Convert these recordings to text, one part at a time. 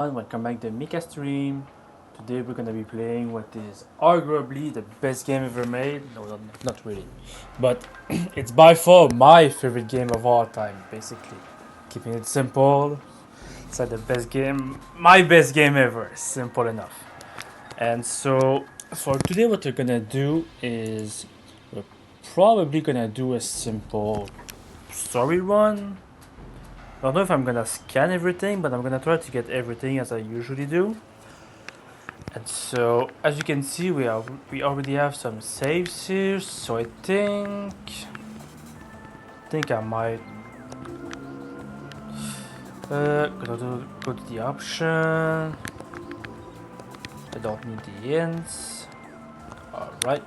Welcome back to Mika stream. Today we're gonna be playing what is arguably the best game ever made. No, not really, but it's by far my favorite game of all time. Basically, keeping it simple. It's like the best game, my best game ever. Simple enough. And so for today, what we're gonna do is we're probably gonna do a simple story run. I don't know if I'm gonna scan everything, but I'm gonna try to get everything as I usually do. And so, as you can see, we already have some saves here. So I think I might go to the option. I don't need the hints. All right,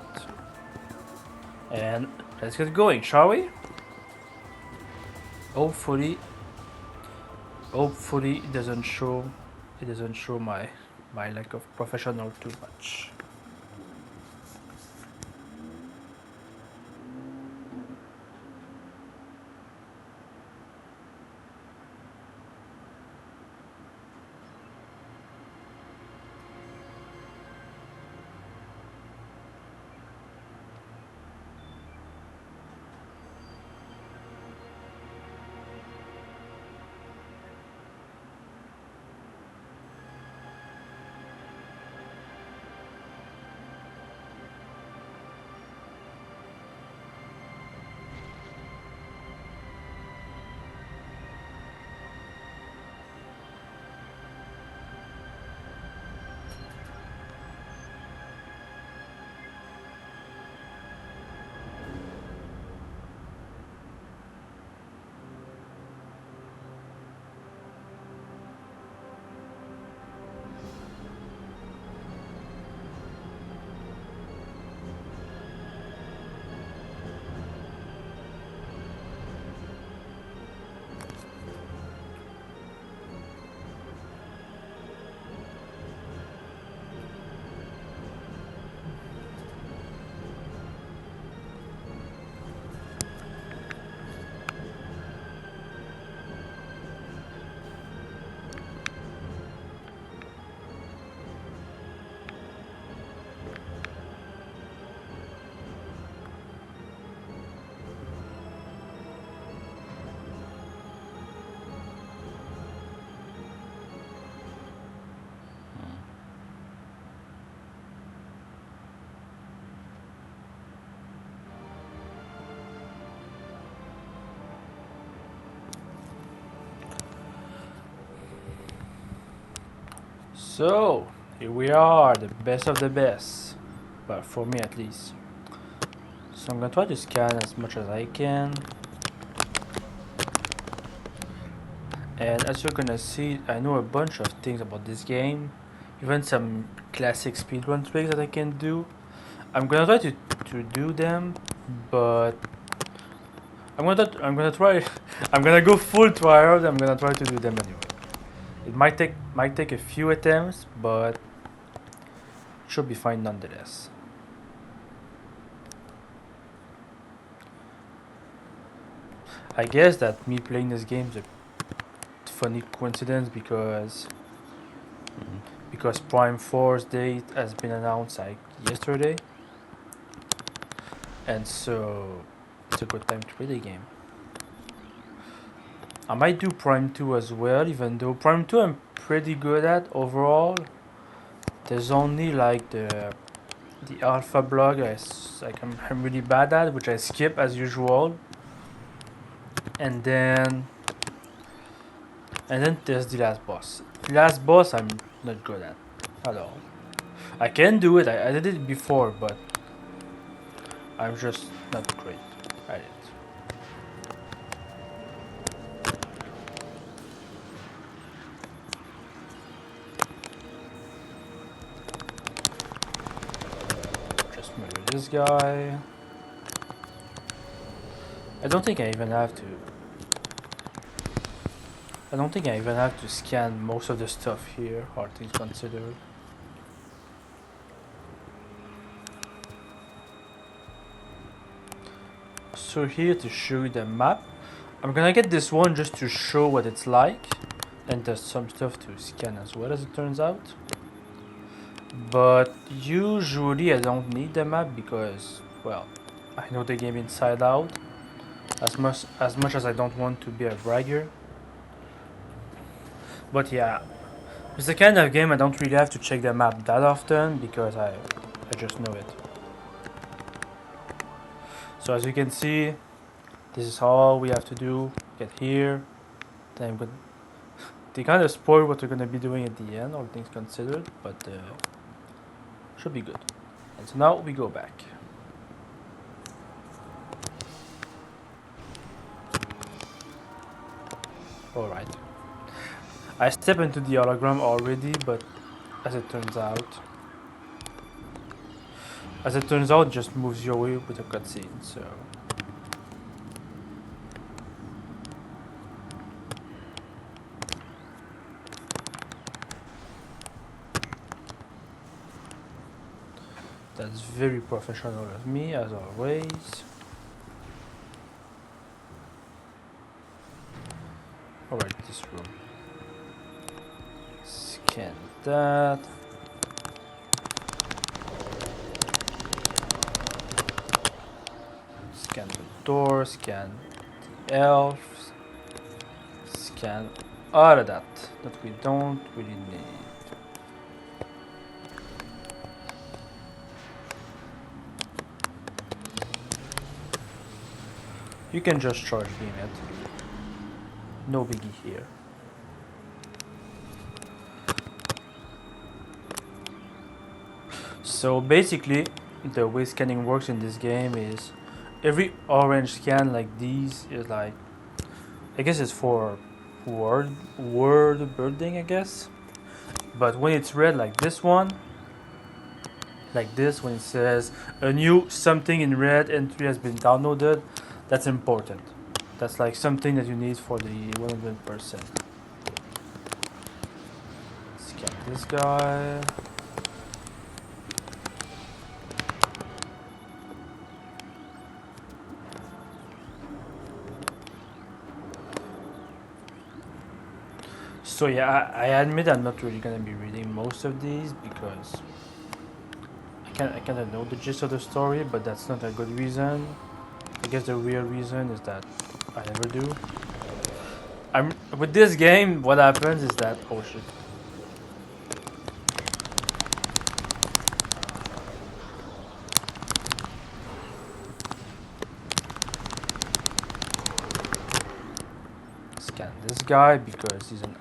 and let's get going, shall we? Hopefully, it doesn't show my lack of professional too much. So, here we are, the best of the best. But for me at least. So I'm gonna try to scan as much as I can. And as you're gonna see, I know a bunch of things about this game. Even some classic speedrun tricks that I can do. I'm gonna try to do them, but I'm gonna try I'm gonna go full tryhard. I'm gonna try to do them anyway. It might take a few attempts, but should be fine nonetheless. I guess that me playing this game is a funny coincidence because Prime 4's date has been announced like yesterday, and so it's a good time to play the game. I might do Prime 2 as well, even though Prime 2 I'm pretty good at overall. There's only like the alpha block I'm really bad at, which I skip as usual. And then there's the last boss. The last boss I'm not good at all. I can do it. I did it before, but I'm just not great at it. Just murder this guy. I don't think I even have to. I don't think I even have to scan most of the stuff here, all things considered. So here to show you the map. I'm gonna get this one just to show what it's like. And there's some stuff to scan as well, as it turns out. But usually I don't need the map because, well, I know the game inside out. As much as I don't want to be a bragger. But yeah, it's the kind of game I don't really have to check the map that often because I just know it. So as you can see, this is all we have to do. Get here. Then they kind of spoil what we're gonna be doing at the end, all things considered, but should be good. And so now we go back. Alright. I step into the hologram already, but as it turns out, it just moves your way with a cutscene, so. That's very professional of me, as always. Alright, this room. Scan that. Scan the door, scan the elves, scan all of that we don't really need. You can just charge beam it. No biggie here. So basically, the way scanning works in this game is every orange scan like these is like, I guess it's for word building, I guess. But when it's red like this one, like this, when it says a new something in red entry has been downloaded, that's important. That's like something that you need for the 100%. Scan this guy. So yeah, I admit I'm not really gonna be reading most of these because I kind of know the gist of the story, but that's not a good reason. I guess the real reason is that I never do. With this game, what happens is that, oh shit. Scan this guy because he's an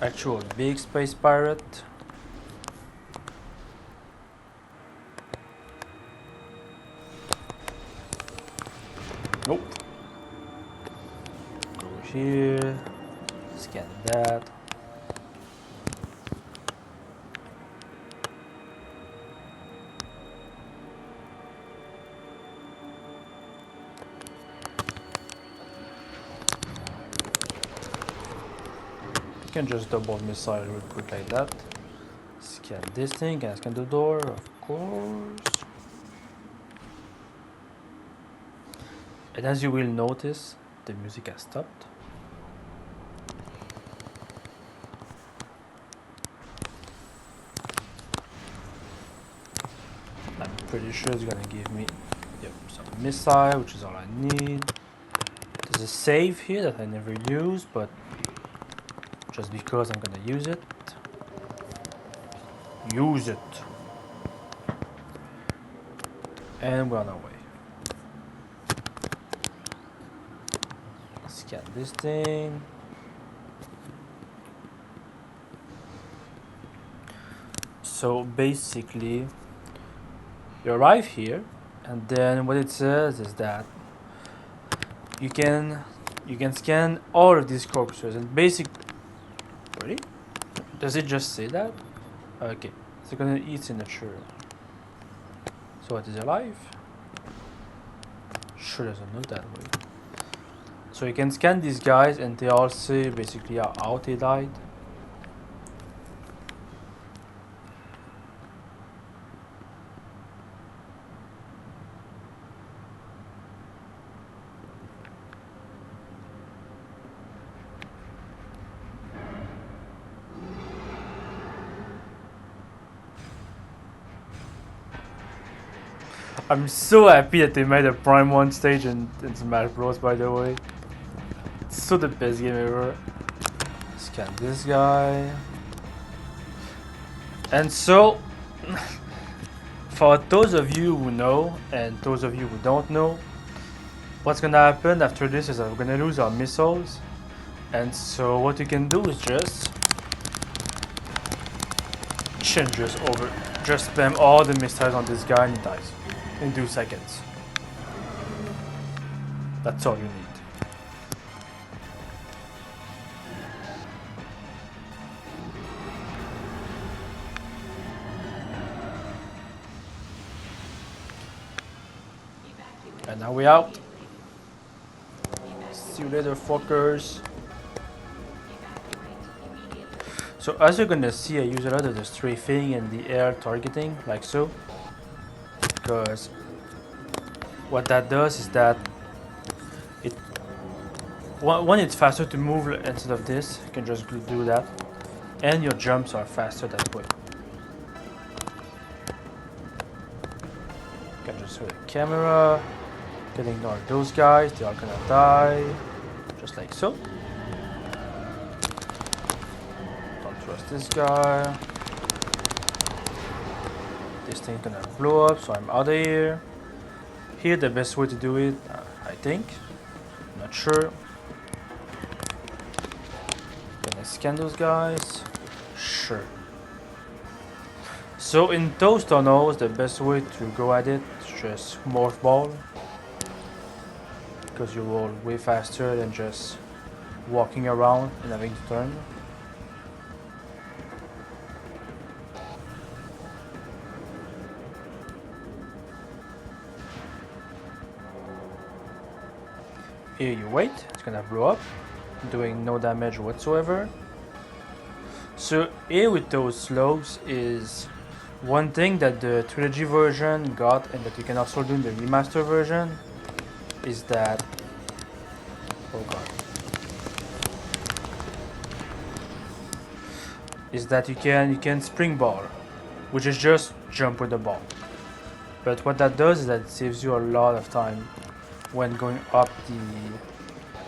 actual big space pirate. Nope. Go here. Scan that. You can just double missile real quick like that. Scan this thing and scan the door, of course. And as you will notice, the music has stopped. I'm pretty sure it's gonna give me some missile, which is all I need. There's a save here that I never use, but just because I'm gonna use it. Use it. And we're on our way. Scan this thing. So basically, you arrive here, and then what it says is that you can scan all of these corpses, and really? Does it just say that? Okay, it's gonna eat signature. So what is alive? Sure doesn't look that way. So you can scan these guys and they all say basically how they died. I'm so happy that they made a Prime 1 stage in Smash Bros, by the way. It's so the best game ever. Scan this guy. And so, for those of you who know, and those of you who don't know, what's gonna happen after this is that we're gonna lose our missiles. And so what you can do is just just spam all the missiles on this guy and he dies in 2 seconds. That's all you need. And now we out. See you later, fuckers. So as you're gonna see, I use a lot of the strafing and the air targeting, like so. Because what that does is that one, it's faster to move instead of this. You can just do that. And your jumps are faster that way. You can just hold the camera. You can ignore those guys, they are gonna die. Just like so. Don't trust this guy. This thing's gonna blow up, so I'm out of here. Here, the best way to do it, I think. Not sure. Gonna scan those guys. Sure. So in those tunnels, the best way to go at it is just morph ball. Because you roll way faster than just walking around and having to turn. Here you wait, it's gonna blow up, doing no damage whatsoever. So here with those slopes is one thing that the trilogy version got and that you can also do in the remaster version is that, oh god, is that you can spring ball, which is just jump with the ball. But what that does is that it saves you a lot of time when going up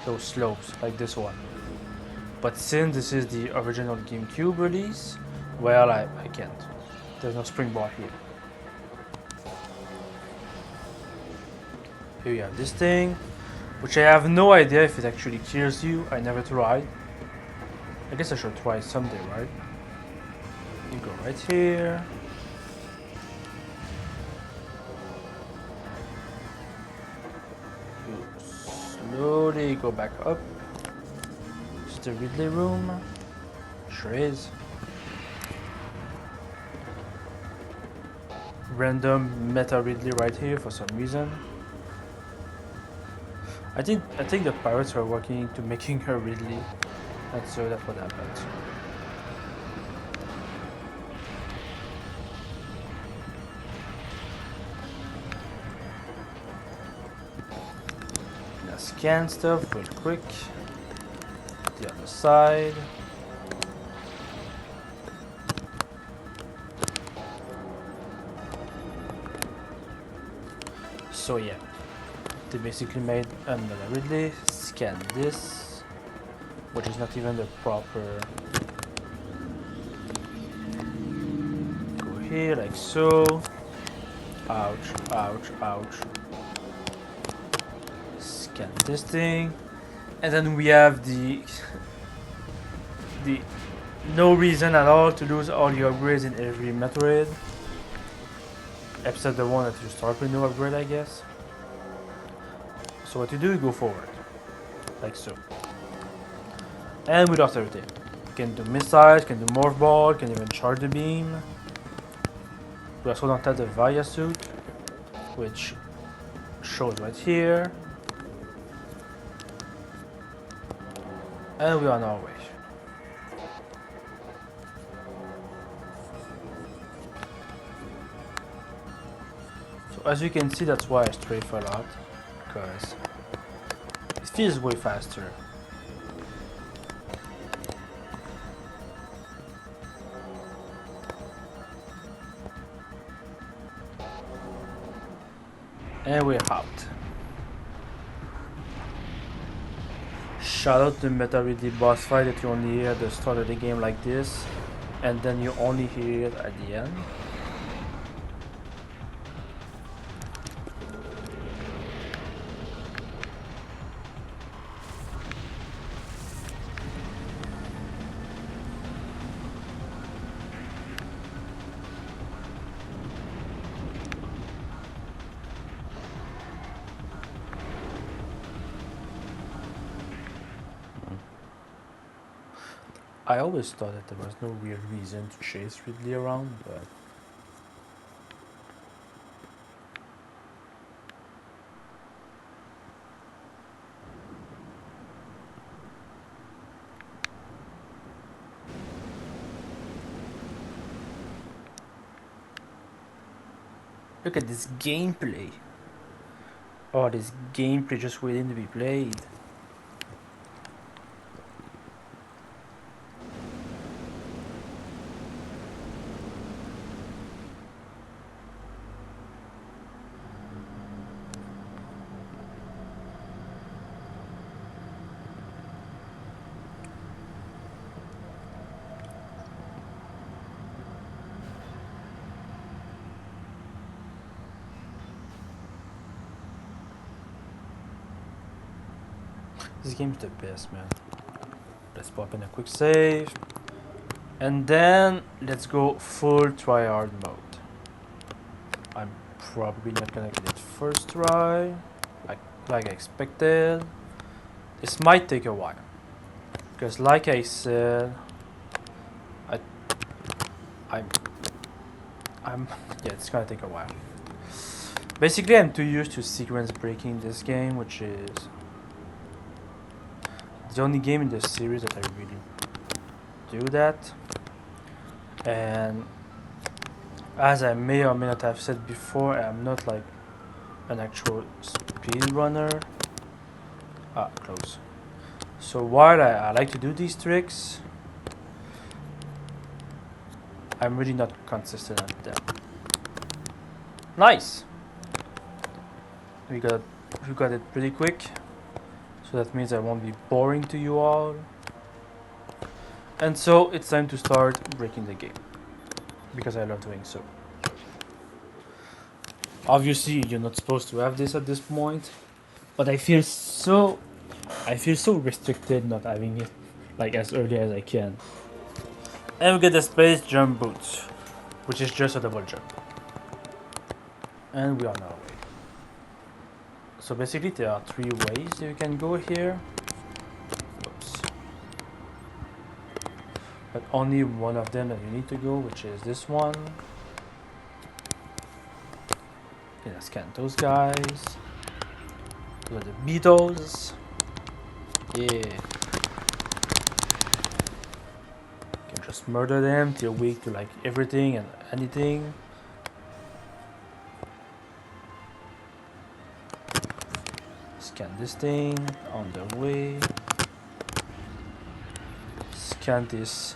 those slopes like this one. But since this is the original GameCube release, well, I can't. There's no spring ball here. Here you have this thing, which I have no idea if it actually kills you. I never tried. I guess I should try someday, right? You go right here. You slowly go back up. It's the Ridley room. Sure is. Random meta Ridley right here for some reason. I think the pirates are working to making her Ridley, and so that's what happens. Now scan stuff real quick. The other side. So yeah. They basically made another Ridley. Scan this, which is not even the proper. Go here like so. Ouch, ouch, ouch. Scan this thing, and then we have the no reason at all to lose all your upgrades in every Metroid, except the one that you start with no upgrade, I guess. So what you do, you go forward, like so. And we lost everything. You can do missiles, can do morph ball, can even charge the beam. We also don't have the Vaya suit, which shows right here. And we are on our way. So as you can see, that's why I strafe a lot. Because it feels way faster. And we're out. Shout out to Metroid, the boss fight that you only hear at the start of the game like this, and then you only hear it at the end. I always thought that there was no real reason to chase Ridley around, but look at this gameplay. Oh, this gameplay just waiting to be played. This game's the best, man. Let's pop in a quick save. And then let's go full tryhard mode. I'm probably not gonna get it first try, like I expected. This might take a while. Because like I said, I'm yeah, it's gonna take a while. Basically, I'm too used to sequence breaking this game, which is the only game in the series that I really do that. And as I may or may not have said before, I'm not like an actual speedrunner. Close. So while I like to do these tricks, I'm really not consistent at them. Nice! We got it pretty quick. So that means I won't be boring to you all. And so it's time to start breaking the game. Because I love doing so. Obviously you're not supposed to have this at this point. But I feel so restricted not having it like as early as I can. And we get the space jump boots, which is just a double jump. And we are on our way. So basically there are 3 ways you can go here. Oops. But only one of them that you need to go, which is this one. Okay, let's scan those guys. Those are the beetles. Yeah. Just murder them till weak to like everything and anything. Scan this thing on the way. Scan this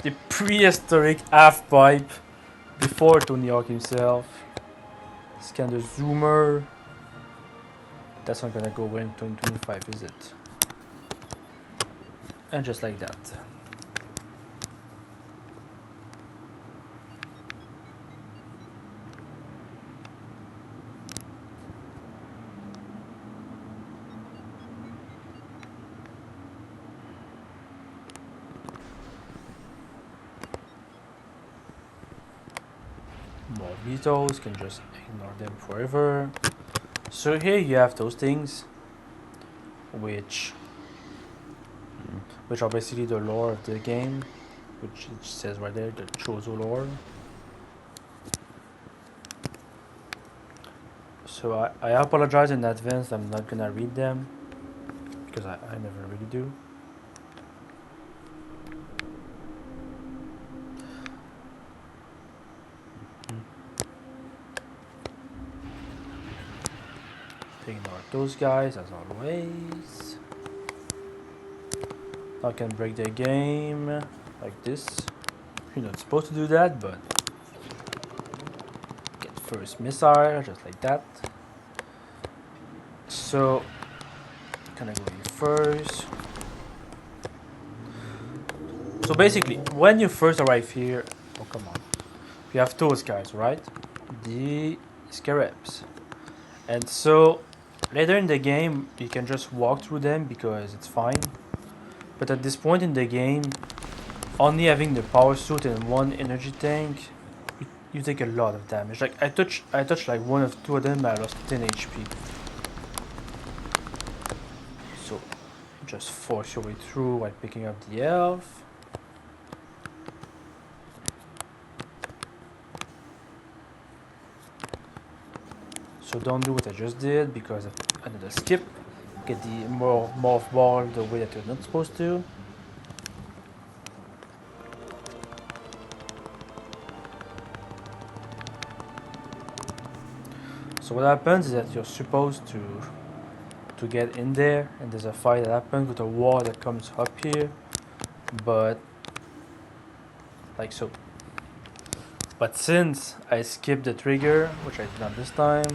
the prehistoric half pipe before Tony Hawk himself. Scan the zoomer. That's not gonna go in 2025, is it? And just like that. More vetoes, can just ignore them forever. So here you have those things, which are basically the lore of the game, which it says right there, the Chozo lore. So I apologize in advance, I'm not gonna read them, because I never really do. Ignore those guys as always. I can break the game like this. You're not supposed to do that, but get first missile just like that. so gonna go here first. So basically, when you first arrive here, oh come on, you have those guys, right? The scarabs. And so later in the game, you can just walk through them because it's fine. But at this point in the game, only having the power suit and one energy tank, you take a lot of damage. Like I touched like one of two of them, I lost 10 HP. So just force your way through while picking up the health. So don't do what I just did because I did a skip. Get the morph ball the way that you're not supposed to. So what happens is that you're supposed to get in there, and there's a fight that happens with a wall that comes up here, but like so. But since I skipped the trigger, which I did not this time,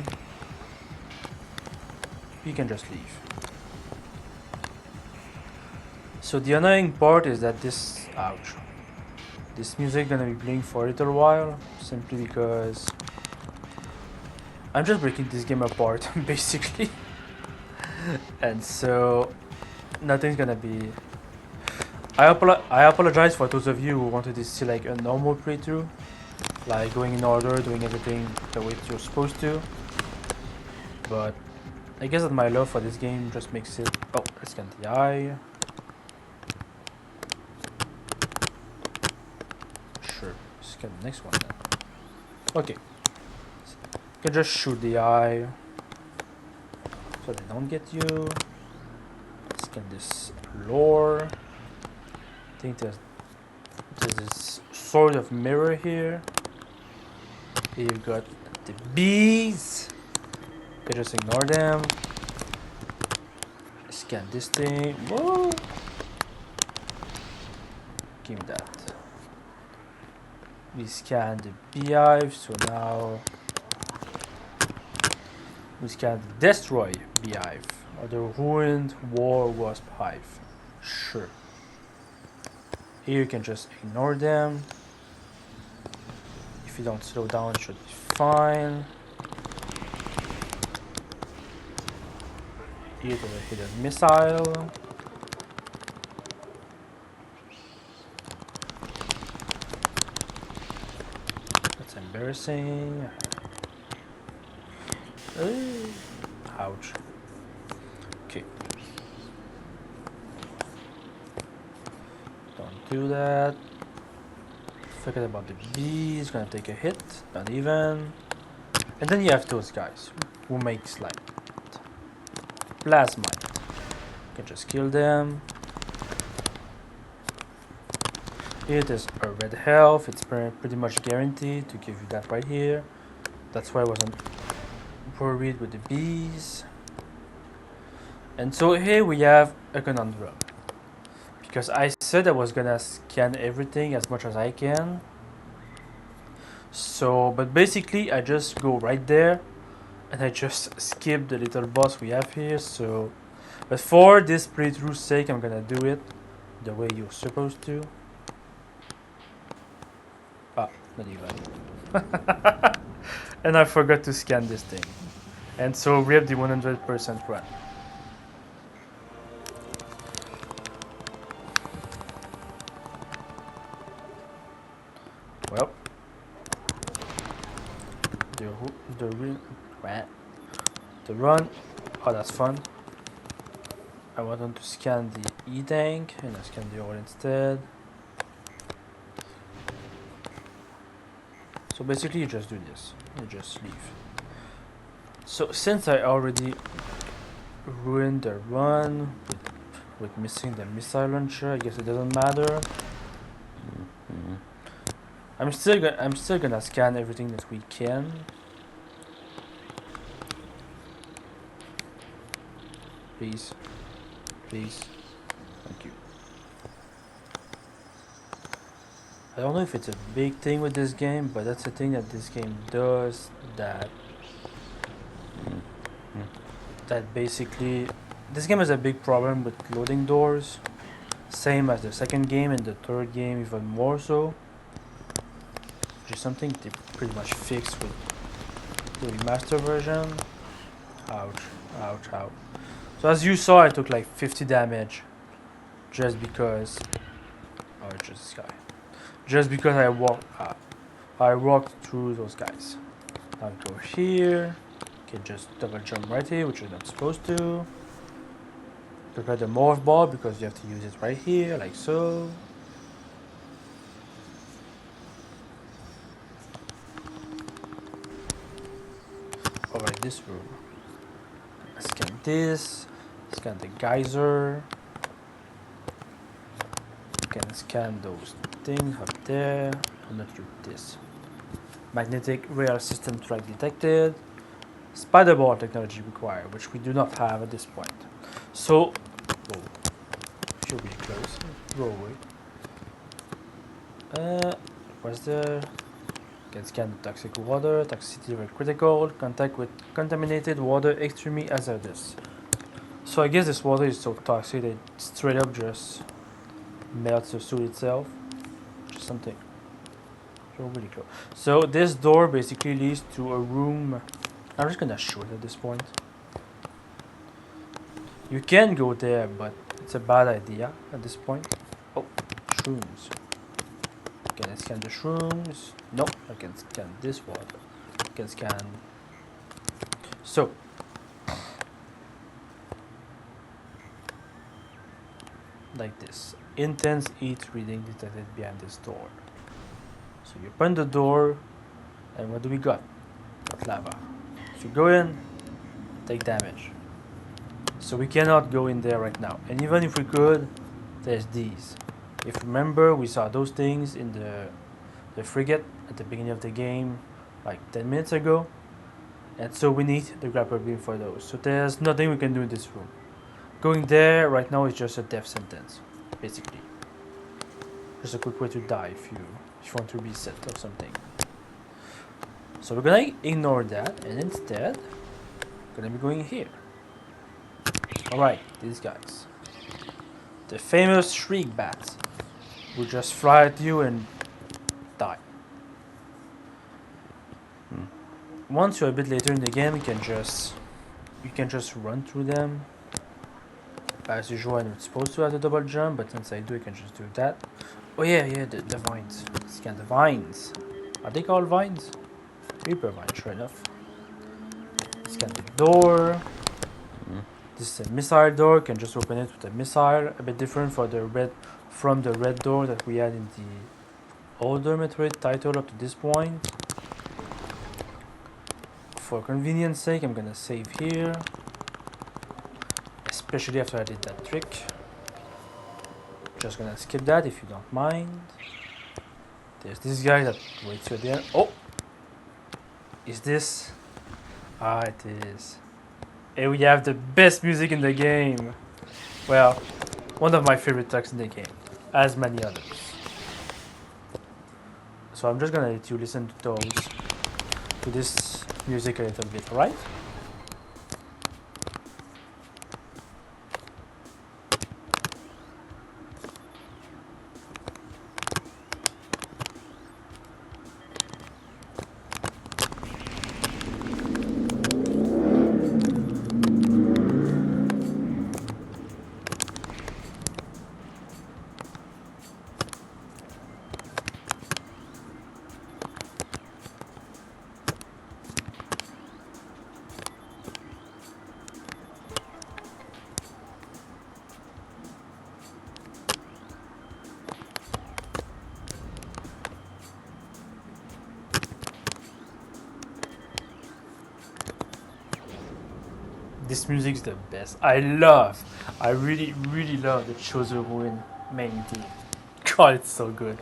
you can just leave. So the annoying part is that this music gonna be playing for a little while, simply because I'm just breaking this game apart basically. And so nothing's gonna be. I apologize for those of you who wanted to see like a normal playthrough, like going in order, doing everything the way you're supposed to. But I guess that my love for this game just makes it. Oh, let's get the eye. Sure, let's get the next one then. Okay, you can just shoot the eye so they don't get you. Let's get this lore. I think there's this sort of mirror here. Here you've got the bees. You can just ignore them. Scan this thing. Whoa! Give me that. We scan the beehive, so now we scan the destroy beehive or the ruined war wasp hive. Sure. Here you can just ignore them. If you don't slow down, it should be fine. Here there's a hidden missile. That's embarrassing. Ouch. Okay. Don't do that. Forget about the bees, gonna take a hit, not even. And then you have those guys who makes like plasmite. You can just kill them. It is a red health, it's pretty much guaranteed to give you that right here. That's why I wasn't worried with the bees. And so here we have a conundrum. Because I said I was gonna scan everything as much as I can. So, but basically I just go right there and I just skip the little boss we have here. So, but for this playthrough's sake, I'm gonna do it the way you're supposed to. Ah, not even. And I forgot to scan this thing. And so we have the 100% run. Well, the run. Oh, that's fun. I wanted to scan the E-tank and I scan the ore instead. So basically you just do this. You just leave. So since I already ruined the run with missing the missile launcher, I guess it doesn't matter. I'm still gonna scan everything that we can. Please. Please. Thank you. I don't know if it's a big thing with this game, but that's the thing that this game does that that basically this game has a big problem with loading doors, same as the second game and the third game even more so, which is something they pretty much fixed with the remaster version. Ouch, ouch, ouch. So as you saw, I took like 50 damage just because. Oh, it's just this guy. Just because I walked through those guys. I'll go here. Okay, just double jump right here, which you're not supposed to. Prepare the morph ball because you have to use it right here, like so. Alright, this room. Scan this. Scan the geyser. You can scan those things up there. I'll not use this. Magnetic rail system track detected. Spider ball technology required, which we do not have at this point. So, whoa, should be close. Go away. What's there? Can scan toxic water, toxicity rate critical, contact with contaminated water extremely hazardous. So I guess this water is so toxic that it straight up just melts the suit itself. Which is something. So really close. So this door basically leads to a room. I'm just gonna show it at this point. You can go there, but it's a bad idea at this point. Oh, shrooms. Can I scan the shrooms? No, I can scan this water. I can scan. So, like this. Intense heat reading detected behind this door. So you open the door, and what do we got? Got lava. So you go in, take damage. So we cannot go in there right now. And even if we could, there's these. If you remember, we saw those things in the frigate at the beginning of the game, like 10 minutes ago. And so we need the grappler beam for those. So there's nothing we can do in this room. Going there right now is just a death sentence, basically. Just a quick way to die if you want to reset or something. So we're gonna ignore that, and instead, we're gonna be going here. Alright, these guys. The famous shriek bats will just fly at you and die. Once you're a bit later in the game, you can just run through them. As usual, I'm not supposed to have the double jump, but since I do, I can just do that. Oh yeah, the vines. Scan the vines. Are they called vines? Creeper vine, sure enough. Scan the door. This is a missile door. You can just open it with a missile. A bit different from the red door that we had in the older Metroid title up to this point. For convenience sake, I'm gonna save here. Especially after I did that trick. Just gonna skip that if you don't mind. There's this guy that waits you there. Oh! Is this? Ah, it is. And we have the best music in the game. Well, one of my favorite tracks in the game, as many others. So I'm just gonna let you listen to this music a little bit, alright? This music's the best. I really love the Chosen Ruin main theme. God, it's so good.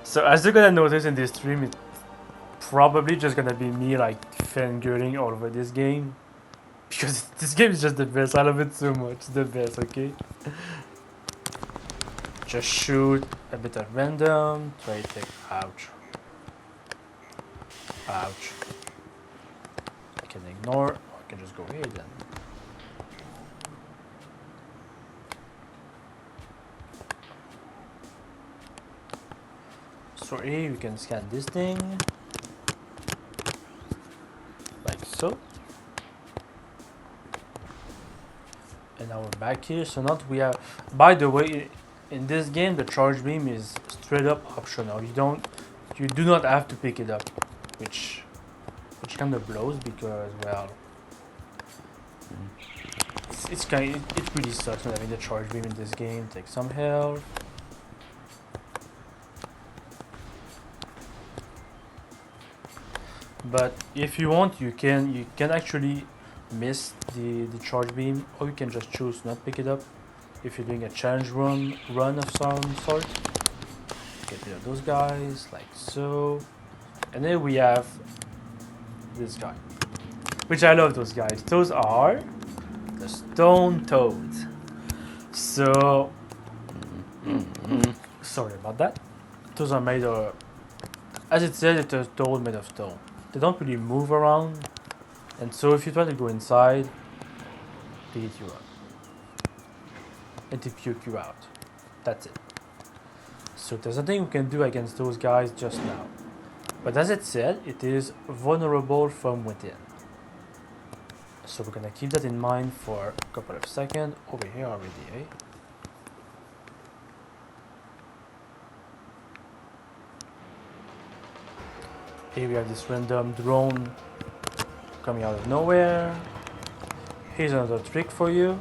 So as you're gonna notice in this stream, it's probably just gonna be me like fangirling all over this game. Because this game is just the best. I love it so much. It's the best, okay? Just shoot a bit at random. Try to take. Ouch. Ouch. I can ignore. Or I can just go here then. for A, we can scan this thing. Like so. And now we're back here. So now we have, by the way, in this game the charge beam is straight up optional. You do not have to pick it up, which kind of blows because, well, it really sucks not having the charge beam in this game. Take some health. But if you want, you can actually miss the charge beam, or you can just choose not pick it up. If you're doing a challenge run of some sort, get rid of those guys like so. And then we have this guy, which I love. Those guys. Those are the stone toads. So sorry about that. Those are made of, as it says, it's a toad made of stone. They don't really move around, and so if you try to go inside, they hit you up and they puke you out. That's it. So there's nothing we can do against those guys just now. But as it said, it is vulnerable from within. So we're gonna keep that in mind for a couple of seconds. Over here already, eh? Here we have this random drone coming out of nowhere. Here's another trick for you.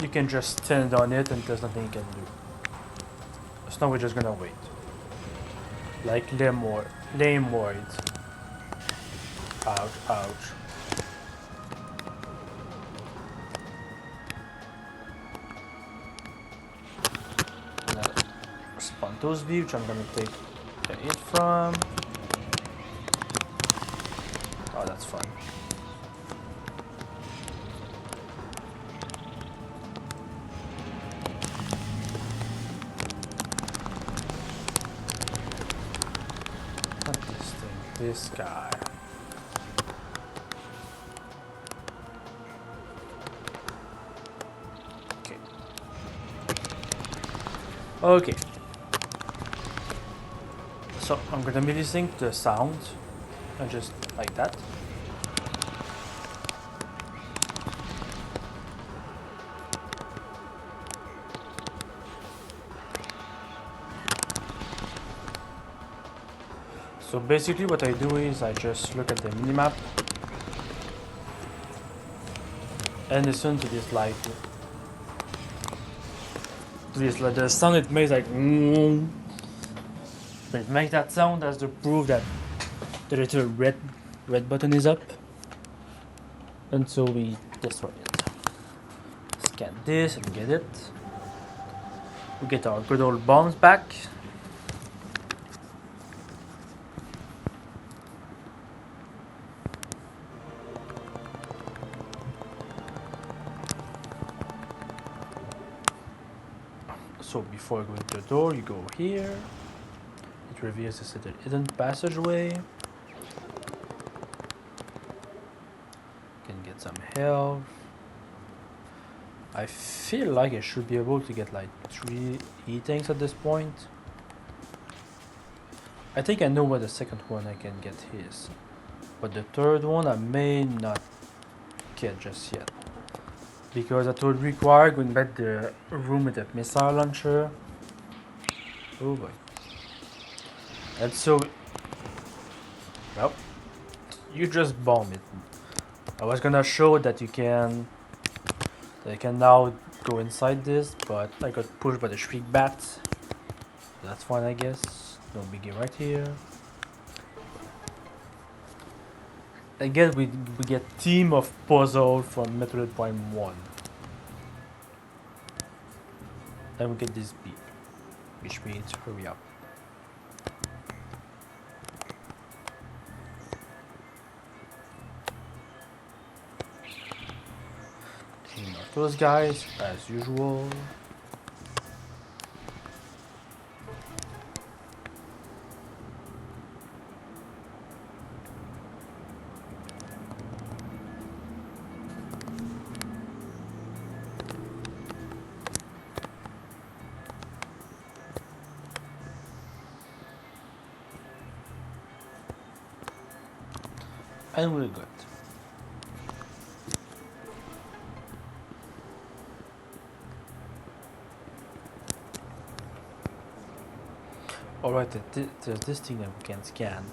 You can just stand on it and there's nothing you can do. So now we're just gonna wait. Like lame words. Ouch, ouch. Gonna spawn those B, which I'm gonna take a hit from. Oh, that's fun. Not this thing, this guy. Okay. So I'm gonna be listening to the sound and just like that. So basically what I do is I just look at the minimap and listen to this light. The sound it makes, like but it makes that sound as the proof that the little red button is up, and so we destroy it. Scan this and get it. We get our good old bombs back. So before going to the door, you go here. It reveals this little hidden passageway. You can get some health. I feel like I should be able to get like 3 E-tanks at this point. I think I know where the second one I can get is. But the third one I may not get just yet. Because that would require going back to the room with the missile launcher. Oh boy. And so, well, you just bomb it. I was gonna show that you can now go inside this, but I got pushed by the shriek bats. That's fine, I guess. No biggie right here. Again, we get Team of Puzzle from Metroid Prime 1. Then we get this B, which means hurry up. Team of those guys, as usual. And we're good. Alright, there's this thing that we can scan.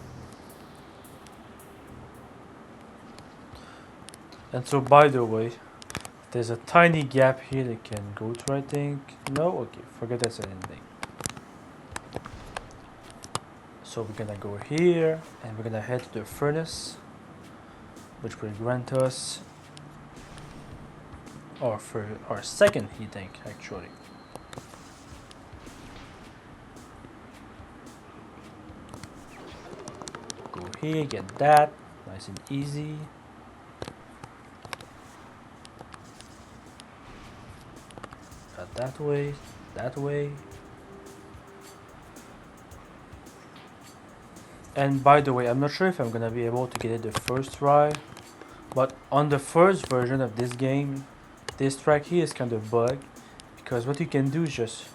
And so, by the way, there's a tiny gap here that can go through, I think. No? Okay, forget I said anything. So we're gonna go here, and we're gonna head to the furnace, which will grant us our second heat tank, actually. Go here, get that, nice and easy. That way, that way. And by the way, I'm not sure if I'm gonna be able to get it the first try, but on the first version of this game, this track here is kind of bugged, because what you can do is just,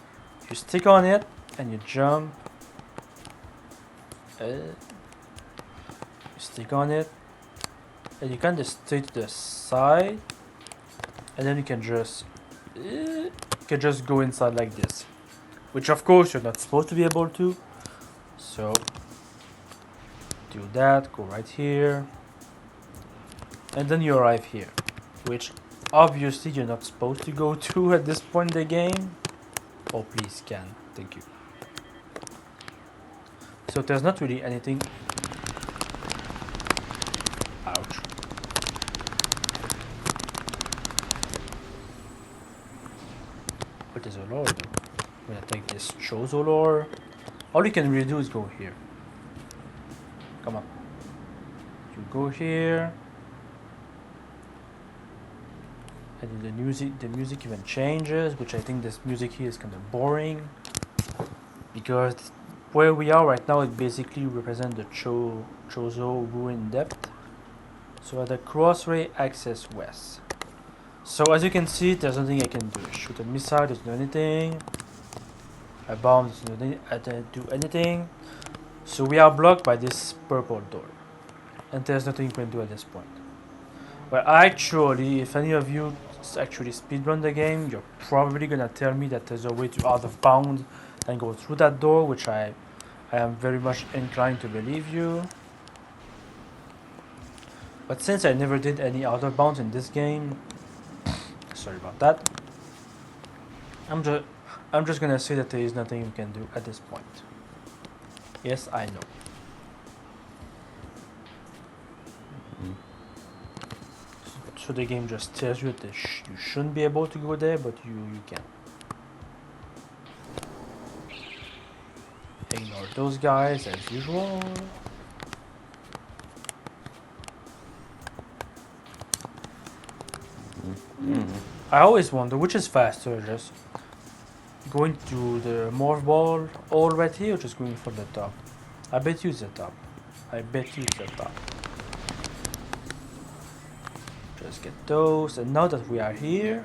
you stick on it, and you jump, you stick on it, and you kind of stay to the side, and then you can just go inside like this, which of course you're not supposed to be able to. So do that, go right here, and then you arrive here, which obviously you're not supposed to go to at this point in the game. Oh, please scan, thank you. So there's not really anything. Ouch. What is a lore though? I'm gonna take this Chozo lore. All you can really do is go here. Come on. You go here. And the music even changes, which I think this music here is kind of boring. Because where we are right now, it basically represents the Chozo ruin depth. So at the crossray, access west. So as you can see, there's nothing I can do. Shoot a missile, doesn't do anything. A bomb doesn't do anything. So we are blocked by this purple door. And there's nothing you can do at this point. Well, actually, if any of you actually speedrun the game, you're probably gonna tell me that there's a way to out of bounds and go through that door, which I am very much inclined to believe you. But since I never did any out of bounds in this game, sorry about that. I'm just gonna say that there is nothing you can do at this point. Yes, I know. So the game just tells you that you shouldn't be able to go there, but you can. Ignore those guys as usual. I always wonder which is faster, just going to the morph ball all right here, or just going for the top. I bet you it's the top. I bet you it's the top. Just get those, and now that we are here,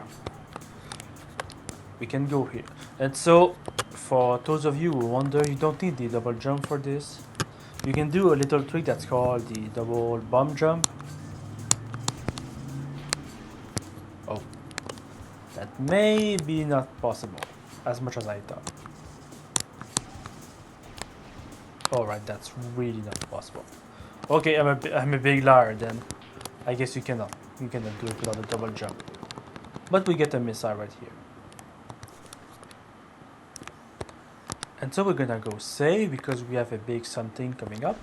we can go here. And so, for those of you who wonder, you don't need the double jump for this. You can do a little trick that's called the double bomb jump. Oh, that may be not possible as much as I thought. Alright, that's really not possible. Okay, I'm a big liar then. I guess you cannot do it without a double jump. But we get a missile right here. And so we're gonna go save because we have a big something coming up.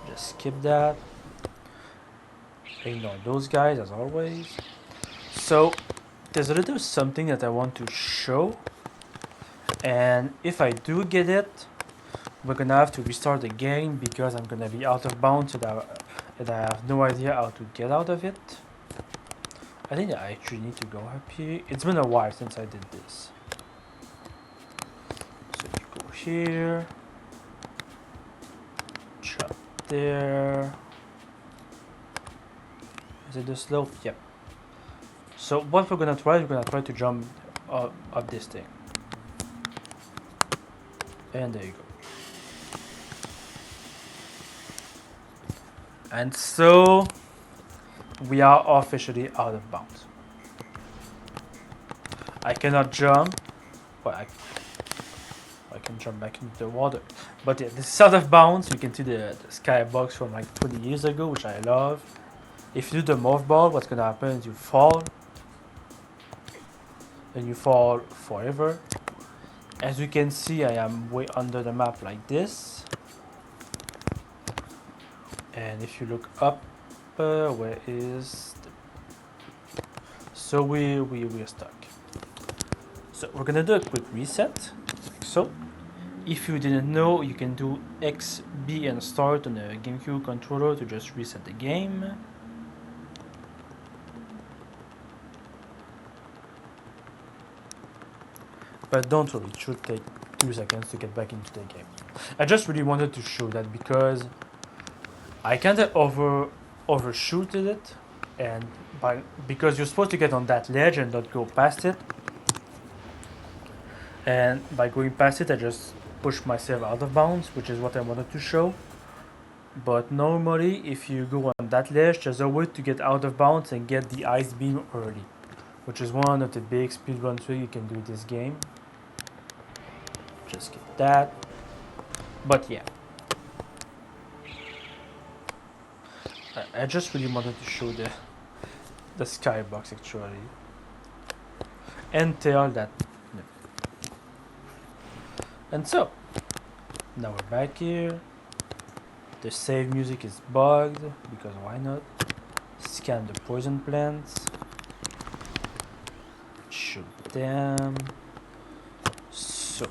Just skip that. Ignore those guys as always. So there's a little something that I want to show. And if I do get it, we're gonna have to restart the game because I'm gonna be out of bounds and I have no idea how to get out of it. I think I actually need to go up here. It's been a while since I did this. So you go here. Chop there. Is it the slope? Yep. So what we're gonna try to jump up this thing. And there you go. And so we are officially out of bounds. I cannot jump. Well, I can jump back into the water. But yeah, this is out of bounds. You can see the skybox from like 20 years ago, which I love. If you do the morph ball, what's gonna happen is you fall. And you fall forever. As you can see, I am way under the map like this. And if you look up, where is the... So we're stuck. So we're gonna do a quick reset. Like so. If you didn't know, you can do X, B, and start on a GameCube controller to just reset the game. But don't worry, it should take 2 seconds to get back into the game. I just really wanted to show that because I kinda overshooted it, and because you're supposed to get on that ledge and not go past it. And by going past it, I just pushed myself out of bounds, which is what I wanted to show. But normally, if you go on that ledge, there's a way to get out of bounds and get the ice beam early, which is one of the big speedrun tricks you can do in this game. Just get that. But yeah, I just really wanted to show the skybox actually, and tell that. No. And so now we're back here. The save music is bugged because why not? Scan the poison plants. Shoot them. So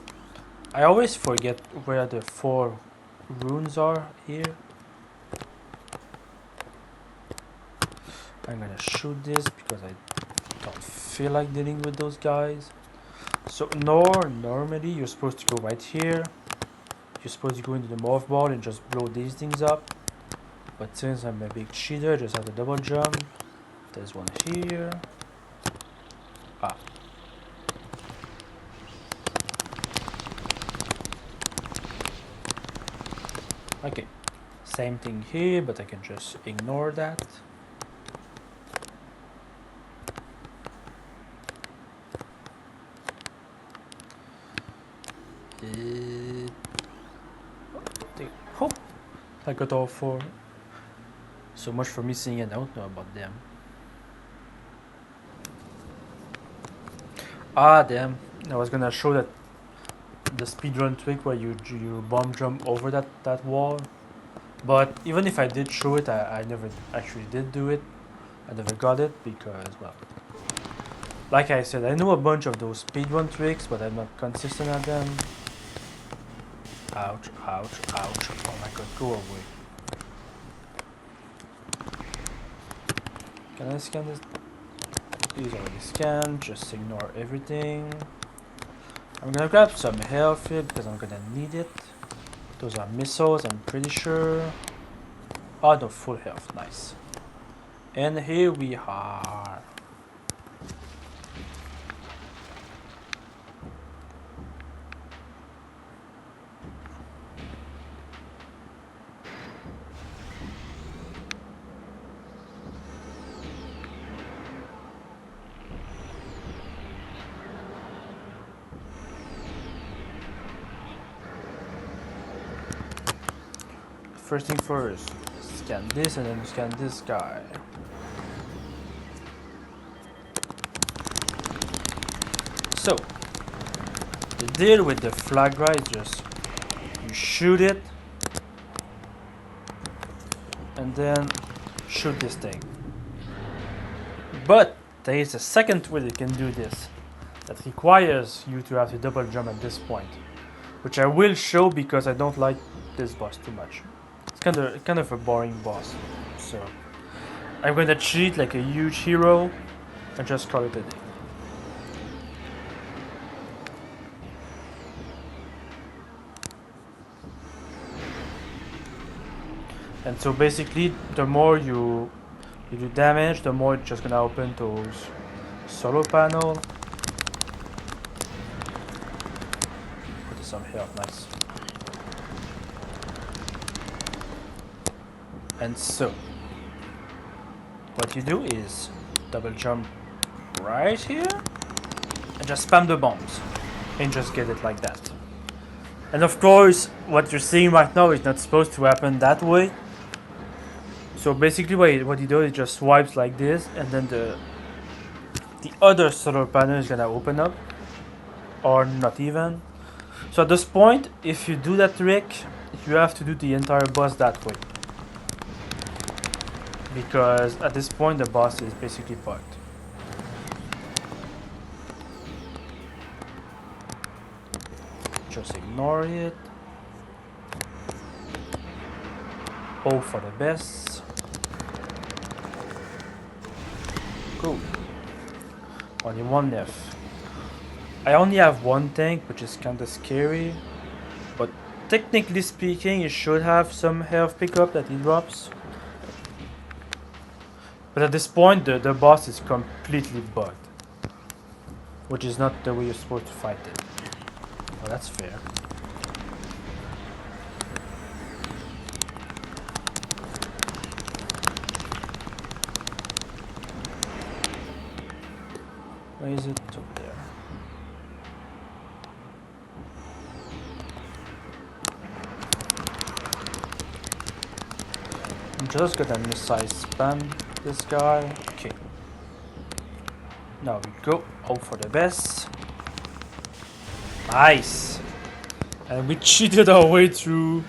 I always forget where the 4 runes are here. I'm gonna shoot this because I don't feel like dealing with those guys. So normally you're supposed to go right here. You're supposed to go into the morph ball and just blow these things up. But since I'm a big cheater, I just have to double jump. There's one here. Ah. Okay. Same thing here, but I can just ignore that. Oh, I got all 4. So much for me saying I don't know about them. Ah, damn. I was gonna show that the speedrun trick where you bomb jump over that wall. But even if I did show it, I never actually did do it. I never got it because, well, like I said, I know a bunch of those speedrun tricks, but I'm not consistent at them. Ouch, ouch, ouch. Oh my god, go away. Can I scan this? These already scanned, just ignore everything. I'm gonna grab some health here because I'm gonna need it. Those are missiles, I'm pretty sure. Oh no, full health, nice. And here we are. First thing first, scan this and then scan this guy. So, the deal with the flag right is just you shoot it and then shoot this thing. But there is a second way you can do this that requires you to have to double jump at this point, which I will show because I don't like this boss too much. It's kind of a boring boss, so I'm gonna cheat like a huge hero and just call it a day. And so basically, the more you do damage, the more it's just gonna open those solo panel. Put a some health, nice. And so, what you do is double jump right here and just spam the bombs and just get it like that. And of course, what you're seeing right now is not supposed to happen that way. So basically what you do is just swipes like this, and then the other solar panel is gonna open up, or not even. So at this point, if you do that trick, you have to do the entire boss that way. Because at this point the boss is basically bugged. Just ignore it. Hope for the best. Cool. Only one left. I only have one tank, which is kinda scary. But technically speaking, it should have some health pickup that he drops. But at this point, the boss is completely bugged. Which is not the way you're supposed to fight it. Well, that's fair. Where is it? Up there. I'm just gonna missile spam this guy. Okay. Now we go. Hope for the best. Nice. And we cheated our way through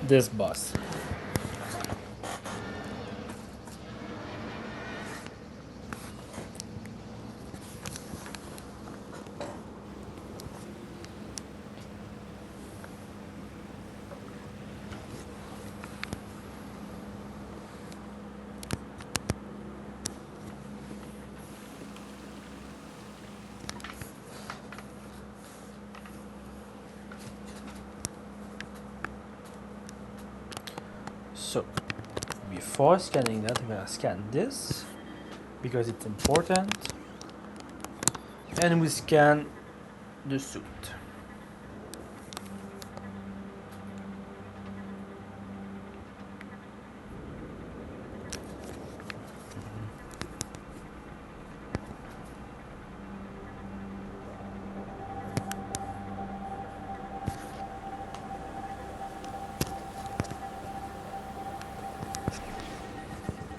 this boss. So, before scanning that, I'm gonna scan this because it's important. And we scan the suit.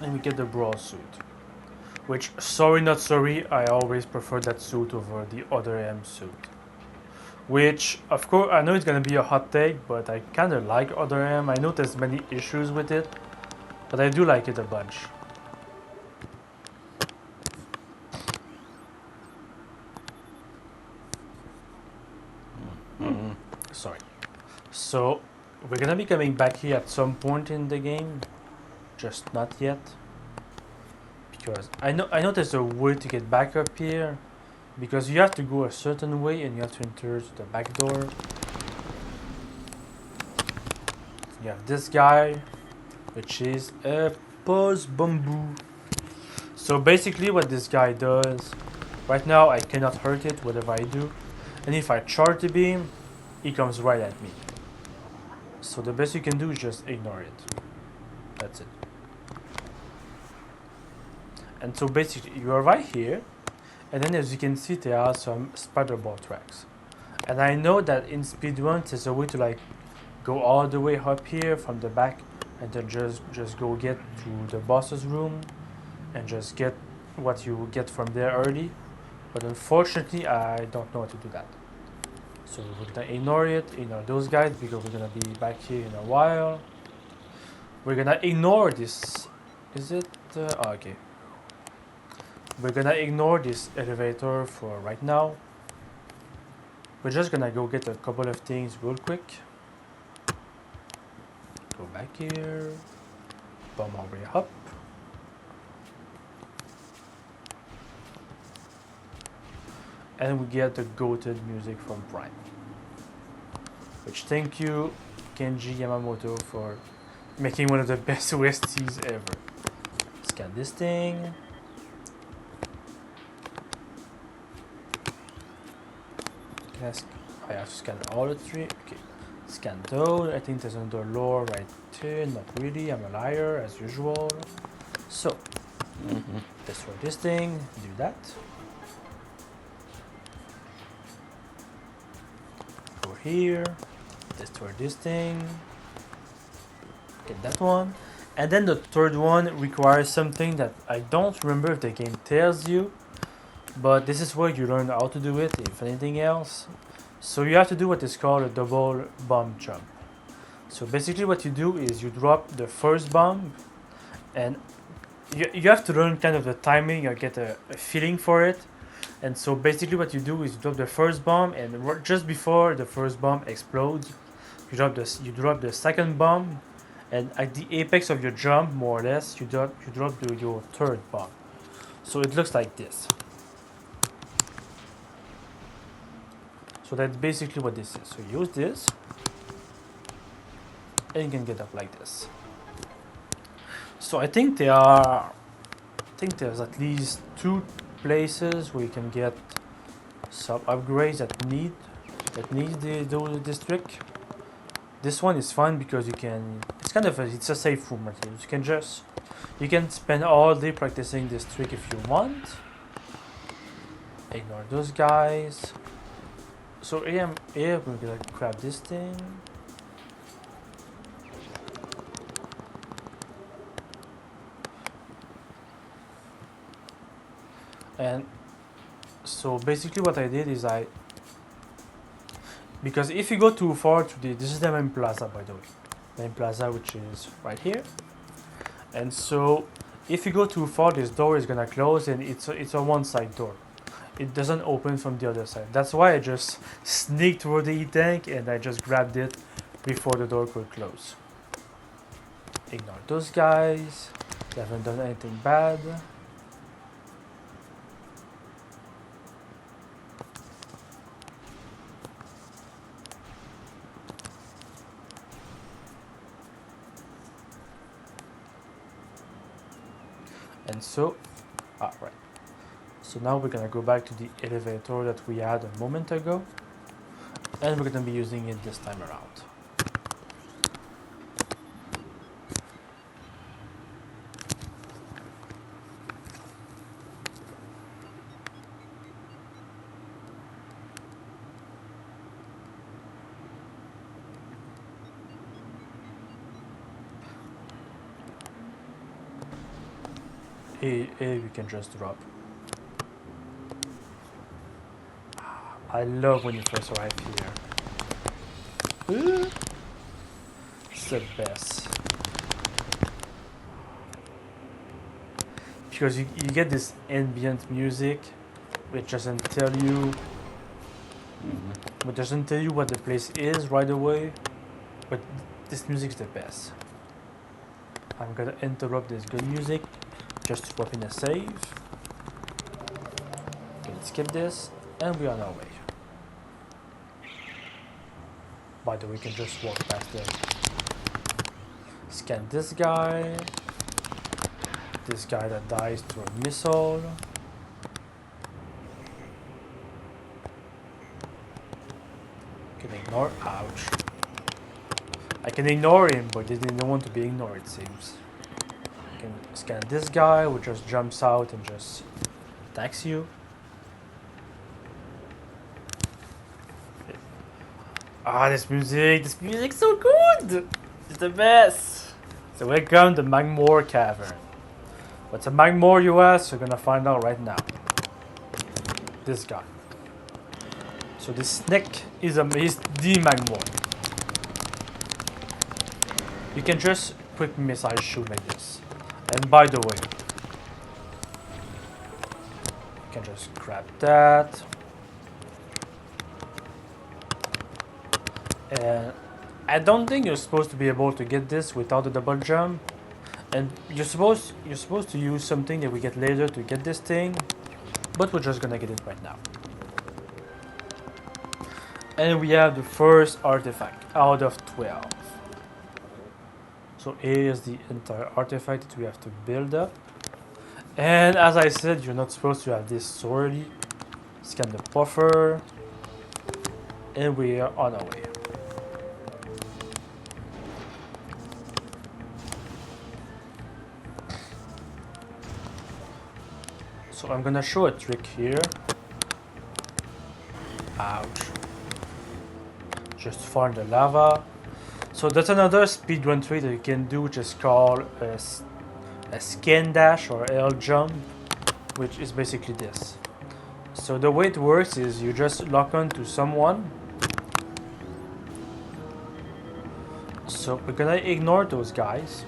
And we get the brawl suit. Which, sorry not sorry, I always prefer that suit over the other M suit. Which, of course, I know it's gonna be a hot take, but I kinda like other M. I know there's many issues with it, but I do like it a bunch. Sorry. So, we're gonna be coming back here at some point in the game, just not yet. Because I know there's a way to get back up here, because you have to go a certain way and you have to enter the back door. You have this guy, which is a pause bamboo. So basically what this guy does, right now I cannot hurt it whatever I do, and if I charge the beam, he comes right at me. So the best you can do is just ignore it. That's it. And so basically you are right here, and then as you can see there are some spider ball tracks. And I know that in speedruns there's a way to like go all the way up here from the back and then just go get to the boss's room and just get what you get from there early. But unfortunately I don't know how to do that. So we're gonna ignore it, ignore those guys because we're gonna be back here in a while. We're gonna ignore this. Is it? Oh, okay. We're gonna ignore this elevator for right now. We're just gonna go get a couple of things real quick. Go back here. Bomb our way up. And we get the goated music from Prime. Which thank you Kenji Yamamoto for making one of the best OSTs ever. Scan this thing. I have to scan all the three. Okay. Scan those. I think there's another lore right here. Not really. I'm a liar as usual. So, destroy this thing. Do that. Go here. Destroy this thing. Get that one. And then the third one requires something that I don't remember if the game tells you. But this is where you learn how to do it, if anything else. So you have to do what is called a double bomb jump. So basically what you do is you drop the first bomb, and you have to learn kind of the timing or get a feeling for it. And so basically what you do is you drop the first bomb, and just before the first bomb explodes, you drop the second bomb, and at the apex of your jump, more or less, you drop your third bomb. So it looks like this. So that's basically what this is. So use this, and you can get up like this. So I think there's at least 2 places where you can get some upgrades that need this trick. This one is fun because you can. It's a safe room right here. You can spend all day practicing this trick if you want. Ignore those guys. So here we're gonna grab this thing. And so basically what I did is because if you go too far to this is the main plaza, by the way. Main plaza, which is right here. And so if you go too far, this door is gonna close, and it's a one-side door. It doesn't open from the other side. That's why I just sneaked toward the E-tank and I just grabbed it before the door could close. Ignore those guys. They haven't done anything bad. And so, right. So now we're gonna go back to the elevator that we had a moment ago, and we're gonna be using it this time around. Here we can just drop. I love when you first arrive here. It's the best. Because you get this ambient music, which doesn't tell you what the place is right away. But this music is the best. I'm gonna interrupt this good music just to swap in a save. Okay, let's skip this, and we're on our way. By the way, we can just walk past them. Scan this guy. This guy that dies to a missile. Can ignore. Ouch. I can ignore him, but he didn't want to be ignored, it seems. I can scan this guy, who just jumps out and just attacks you. Ah, this music's so good! It's the best! So welcome to Magmore Cavern. What's a Magmore, you ask? You're gonna find out right now. This guy. So this snake is the Magmore. You can just quick missile shoot like this. And by the way, you can just grab that. And I don't think you're supposed to be able to get this without a double jump. And you're supposed to use something that we get later to get this thing. But we're just gonna get it right now. And we have the first artifact out of 12. So here's the entire artifact that we have to build up. And as I said, you're not supposed to have this so early. Scan the buffer. and we are on our way. So I'm gonna show a trick here. Ouch. Just fall in the lava. So that's another speedrun trick that you can do, which is called a skin dash or L jump, which is basically this. So the way it works is you just lock on to someone. So we're gonna ignore those guys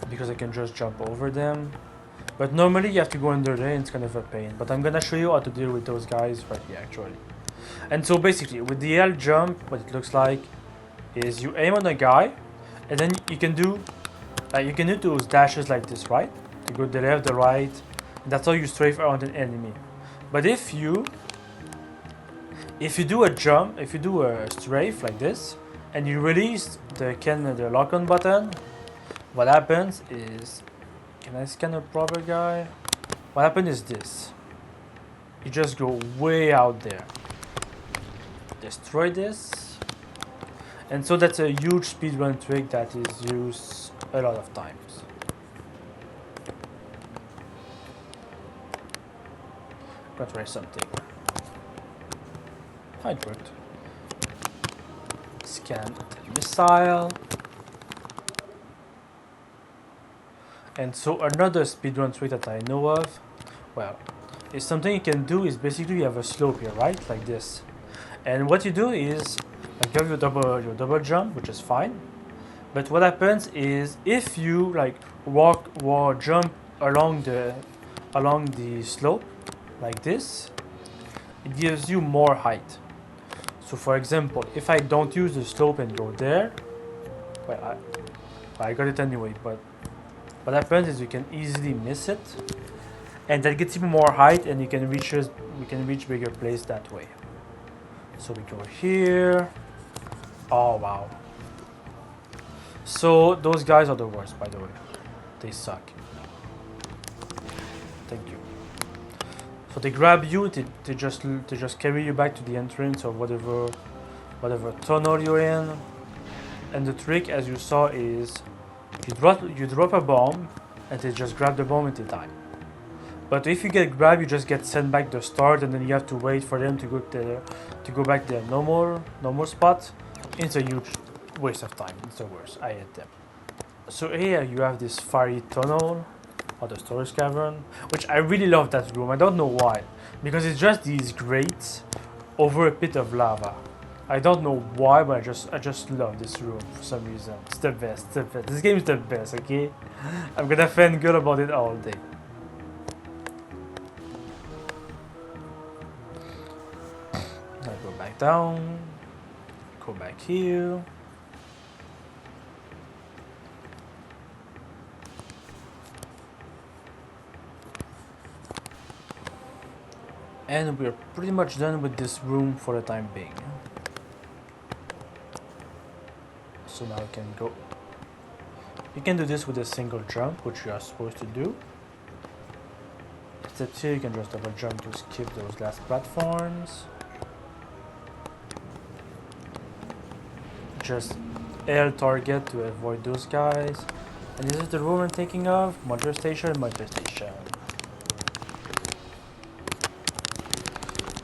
because I can just jump over them. But normally you have to go under there and it's kind of a pain. But I'm gonna show you how to deal with those guys right here actually. And so basically with the L jump, what it looks like is you aim on a guy and then you can do those dashes like this, right? To go to the left, the right, and that's how you strafe around an enemy. But if you do a jump, if you do a strafe like this, and you release the lock-on button, what happens is, can I scan a proper guy? What happens is this. You just go way out there. Destroy this. And so that's a huge speedrun trick that is used a lot of times. Let's try something. It worked. Scan the missile. And so another speedrun trick that I know of, well, is something you can do is basically you have a slope here, right? Like this. And what you do is, like you have your double jump, which is fine. But what happens is if you like jump along the slope, like this, it gives you more height. So for example, if I don't use the slope and go there, well, I got it anyway, but what happens is you can easily miss it, and that gets even more height, and we can reach bigger place that way. So we go here. Oh wow. So those guys are the worst, by the way. They suck. Thank you. So they grab you, they just carry you back to the entrance or whatever tunnel you're in. And the trick, as you saw, is you drop a bomb and they just grab the bomb and they die. But if you get grabbed, you just get sent back to the start, and then you have to wait for them to go back to their normal spot. It's a huge waste of time. It's the worst. I hate them. So here you have this fiery tunnel or the storage cavern, which I really love that room. I don't know why, because it's just these grates over a pit of lava. I don't know why, but I just love this room for some reason. It's the best. This game is the best. Okay, I'm gonna fangirl about it all day. Now go back down. Go back here. And we're pretty much done with this room for the time being. So now you can go. You can do this with a single jump, which you are supposed to do. Step here, you can just double jump to skip those last platforms. Just L target to avoid those guys. And this is the room I'm thinking of. Motor station.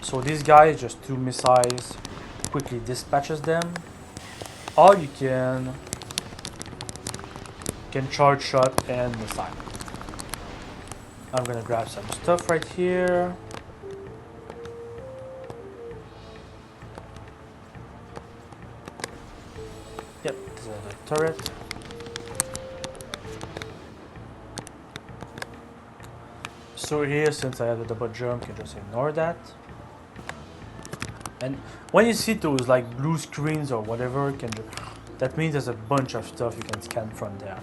So these guys, just 2 missiles, quickly dispatches them. Or you can charge shot and missile. I'm gonna grab some stuff right here. Yep, this is a turret. So here, since I have the double jump, you can just ignore that. And when you see those like blue screens or whatever, that means there's a bunch of stuff you can scan from there.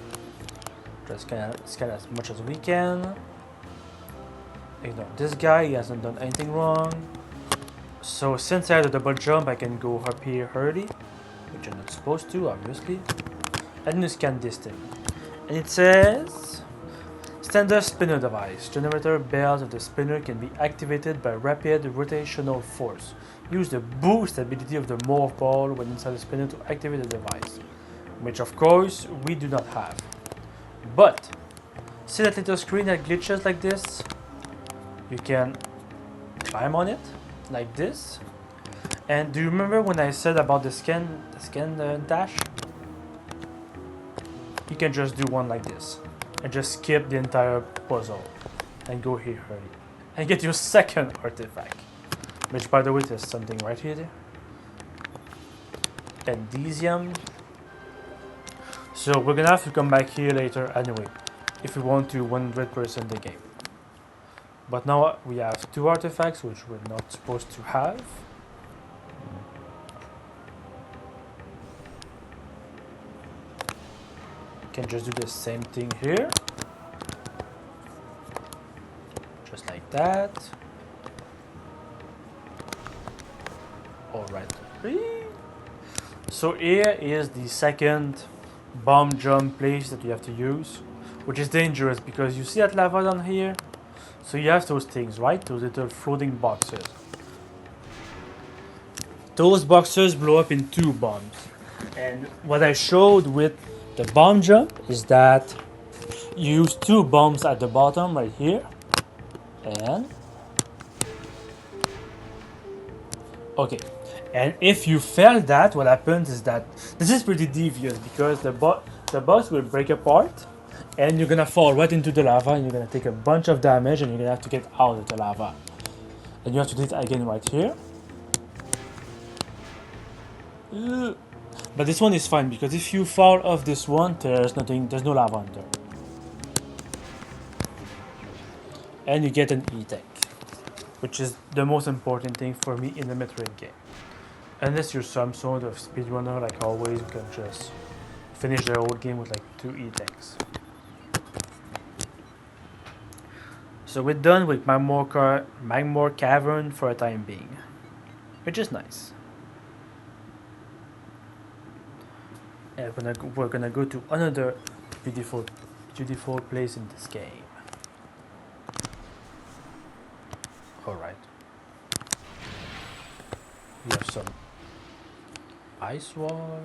Just scan as much as we can. Ignore this guy, he hasn't done anything wrong. So since I have the double jump, I can go up here early, which I'm not supposed to, obviously. And you scan this thing. And it says Standard spinner device. Generator bells of the spinner can be activated by rapid rotational force. Use the boost ability of the morph ball when inside the spinner to activate the device, which of course we do not have. But see that little screen that glitches like this? You can climb on it like this. And do you remember when I said about the scan dash? You can just do one like this and just skip the entire puzzle and go here early and get your second artifact, which by the way there's something right here. Endesium. So we're gonna have to come back here later anyway if we want to 100% the game. But now we have 2 artifacts which we're not supposed to have. Can just do the same thing here, just like that. Alright, so here is the second bomb jump place that you have to use, which is dangerous because you see that lava down here. So you have those things, right? Those little floating boxes. Those boxes blow up in 2 bombs. And what I showed with the bomb jump is that you use 2 bombs at the bottom right here. And okay. And if you fail that, what happens is that this is pretty devious because the box will break apart and you're gonna fall right into the lava and you're gonna take a bunch of damage and you're gonna have to get out of the lava. And you have to do it again right here. But this one is fine because if you fall off this one, there's no lava under. And you get an E-Tech, which is the most important thing for me in the Metroid game. Unless you're some sort of speedrunner, like always, you can just finish the whole game with like 2 E-Techs. So we're done with Magmore Cavern for a time being, which is nice. And we're gonna go to another beautiful place in this game. Alright. We have some ice wall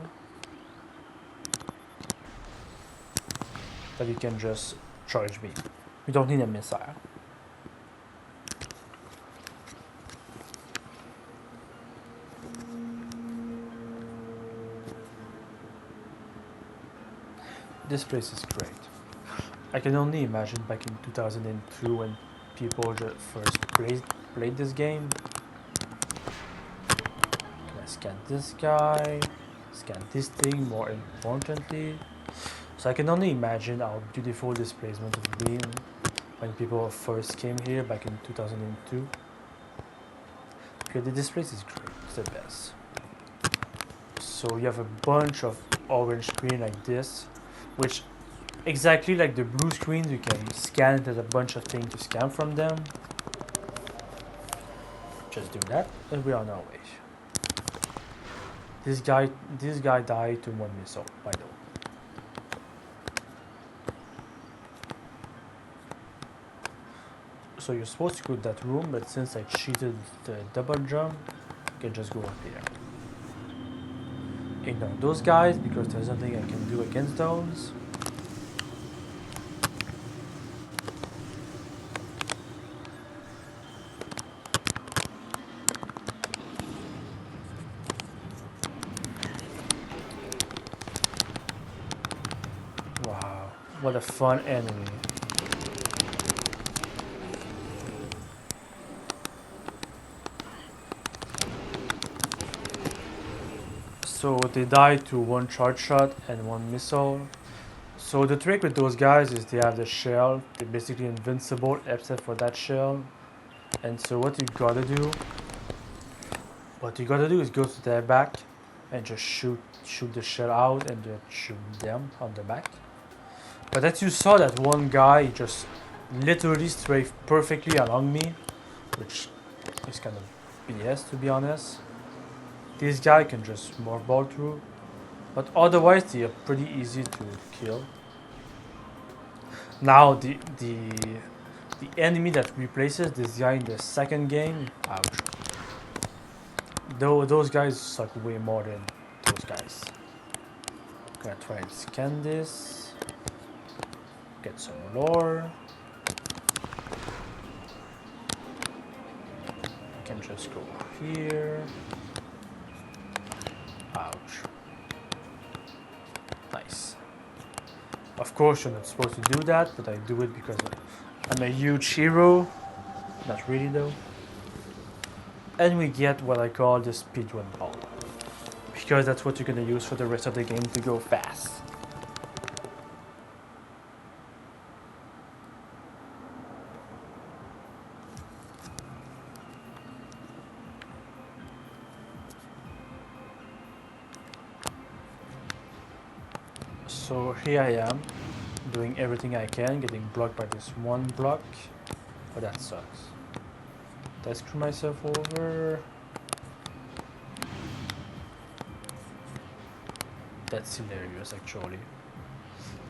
that you can just charge beam. We don't need a missile. This place is great. I can only imagine back in 2002 when people just first played this game. Can I scan this guy? Scan this thing more importantly. So I can only imagine how beautiful this place must have been when people first came here back in 2002. Okay, this place is great. It's the best. So you have a bunch of orange screen like this, which exactly like the blue screens, you can scan. There's a bunch of things to scan from them. Just do that and we're on our way. This guy died to 1 missile, by the way. So you're supposed to go to that room, but since I cheated the double jump, you can just go up here. Ignore those guys because there's nothing I can do against those. Wow, what a fun enemy. So they die to 1 charge shot and 1 missile. So the trick with those guys is they have the shell. They're basically invincible except for that shell. And so what you gotta do is go to their back and just shoot the shell out and just shoot them on the back. But as you saw, that one guy just literally strafed perfectly along me, which is kind of BS to be honest. This guy can just more ball through, but otherwise they are pretty easy to kill. Now the enemy that replaces this guy in the second game, ouch. Though those guys suck way more than those guys. Gonna try and scan this. Get some lore. Can just go here. Ouch. Nice. Of course you're not supposed to do that, but I do it because I'm a huge hero. Not really though. And we get what I call the speedrun ball. Because that's what you're gonna use for the rest of the game to go fast. So here I am, doing everything I can, getting blocked by this one block. Oh, that sucks. Did I screw myself over? That's hilarious, actually.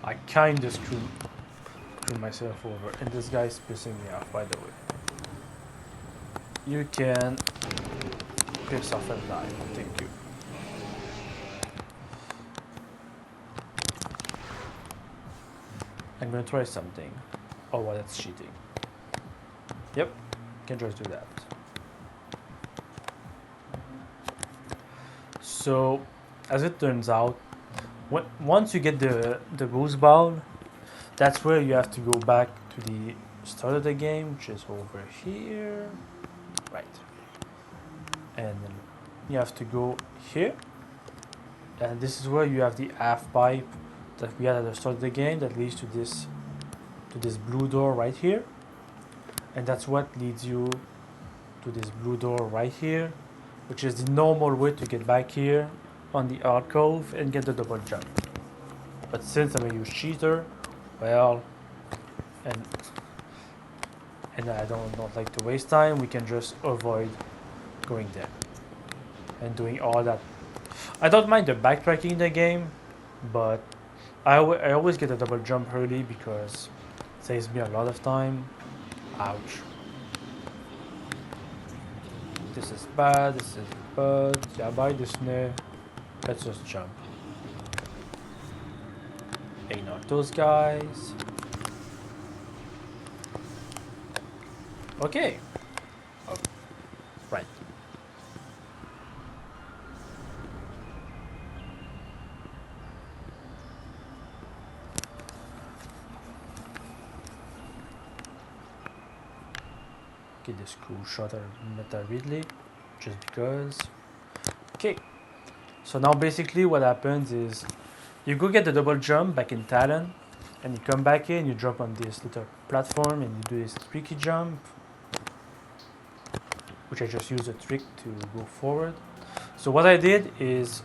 I kinda screwed myself over, and this guy's pissing me off, by the way. You can piss off and die. Thank you. I'm gonna try something. Oh, well, that's cheating. Yep, can just do that. So, as it turns out, once you get the boost ball, that's where you have to go back to the start of the game, which is over here. Right. And then you have to go here. And this is where you have the half pipe that we had at the start of the game that leads to this blue door right here. And that's what leads you to this blue door right here, which is the normal way to get back here on the alcove and get the double jump. But since I'm a huge cheater, well, and I don't like to waste time, we can just avoid going there and doing all that. I don't mind the backtracking in the game, but I always get a double jump early because it saves me a lot of time. Ouch. This is bad, this is bad. Yeah, buy this now. Let's just jump. Ignore those guys. Okay. Oh, right. Get this cool shot at Meta Ridley, just because. Okay. So now basically what happens is you go get the double jump back in Talon, and you come back in, you drop on this little platform, and you do this tricky jump, which I just use a trick to go forward. So what I did is,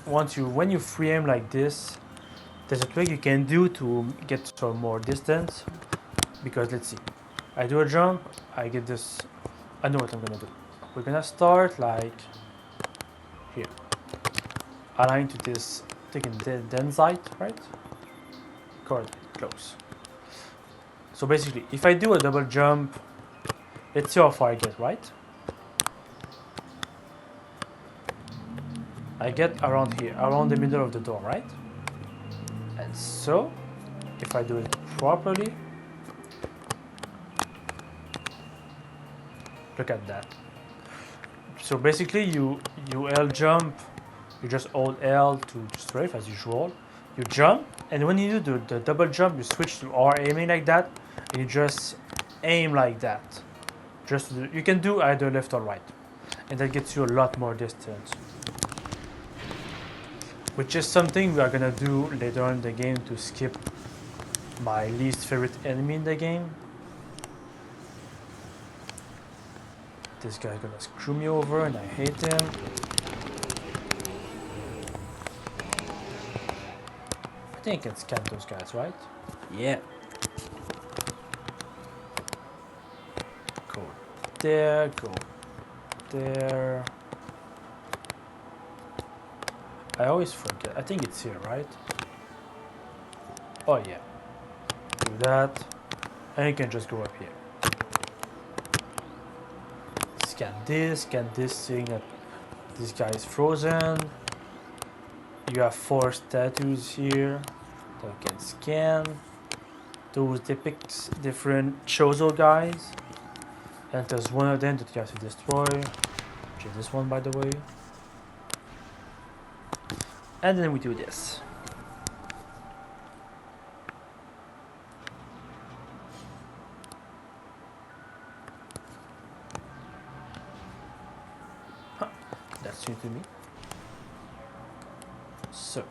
when you free aim like this, there's a trick you can do to get some more distance. Because let's see, I do a jump, I get this. I know what I'm gonna do. We're gonna start like here, align to this, taking densite, right? Correct, close. So basically, if I do a double jump, let's see how far I get, right? I get around here, around the middle of the door, right? And so, if I do it properly, look at that. So basically, you L jump, you just hold L to strafe as usual. You jump, and when you do the double jump, you switch to R aiming like that, and you just aim like that. You can do either left or right, and that gets you a lot more distance. Which is something we are gonna do later on in the game to skip my least favorite enemy in the game. This guy's gonna screw me over and I hate him. I think I can scan those guys, right? Yeah. Go there, go there. I always forget. I think it's here, right? Oh yeah. do that, and you can just go up here. Scan this, seeing that this guy is frozen. You have 4 statues here that you can scan. Those depict different Chozo guys. And there's one of them that you have to destroy, which is this one, by the way. And then we do this. Huh. That's new to me. So.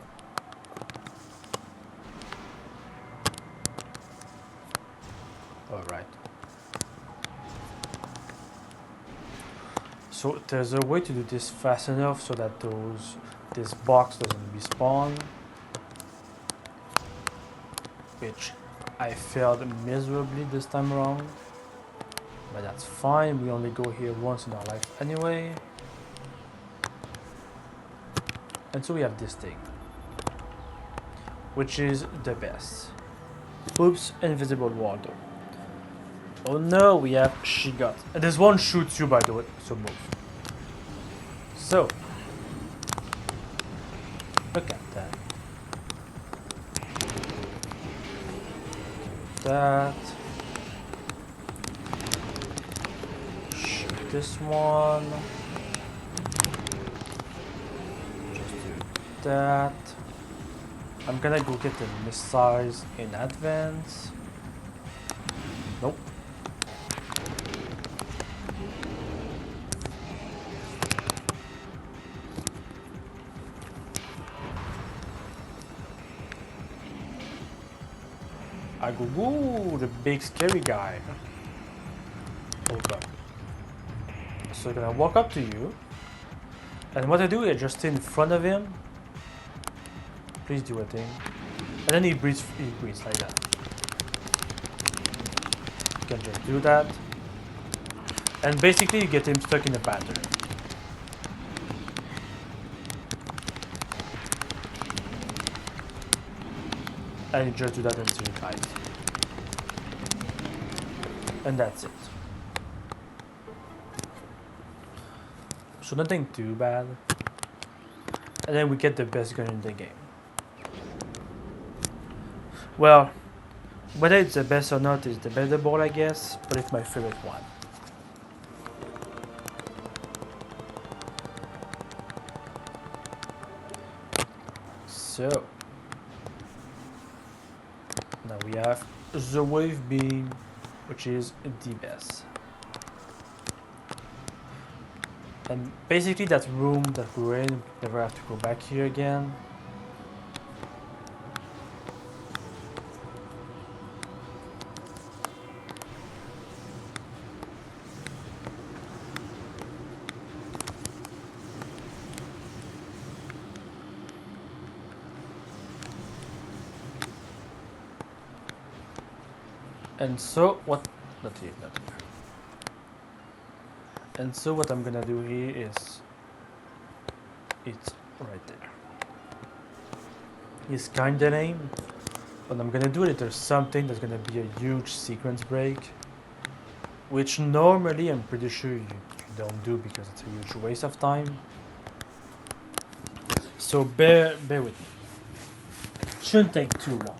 Alright. So there's a way to do this fast enough so that this box doesn't respawn, which I failed miserably this time around, but that's fine. We only go here once in our life anyway. And so we have this thing, which is the best. Oops, invisible wall door. Oh no, we have Shigot. And this one shoots you, by the way, so move. So, look at that. That. Shoot this one. Just do that. I'm gonna go get the missiles in advance. Nope. I go, woo, the big scary guy. Oh god. So I'm gonna walk up to you. And what I do is just stay in front of him. Please do a thing. And then he breathes like that. You can just do that. And basically you get him stuck in a pattern. And you just do that until he dies. And that's it. So nothing too bad. And then we get the best gun in the game. Well, whether it's the best or not is debatable, I guess, but it's my favorite one. So, now we have the wave beam, which is the best. And basically that room that we were in, never have to go back here again. And so what? Not here, not here. And so what I'm gonna do here is it's right there. It's kinda lame, but I'm gonna do it if there's something that's gonna be a huge sequence break, which normally I'm pretty sure you don't do because it's a huge waste of time. So bear with me. Shouldn't take too long.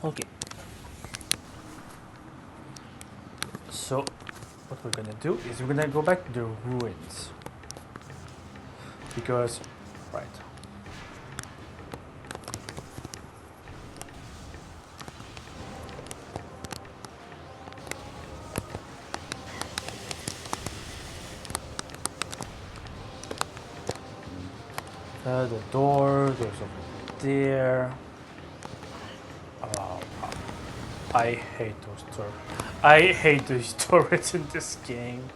Okay. So what we're gonna do is we're gonna go back to the ruins. Because, right. The door, there's over there. I hate those turrets. I hate these turrets in this game.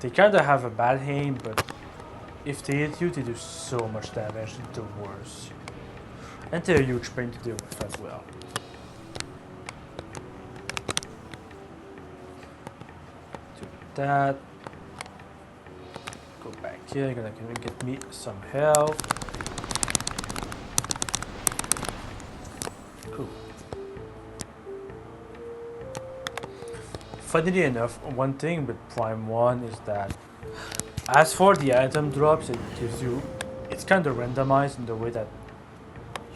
They kinda have a bad aim, but if they hit you, they do so much damage, it's the worst. And they're a huge pain to deal with as well. Do that. Go back here, gonna get me some health. Cool. Funnily enough, one thing with Prime 1 is that as for the item drops, it gives you, it's kind of randomized in the way that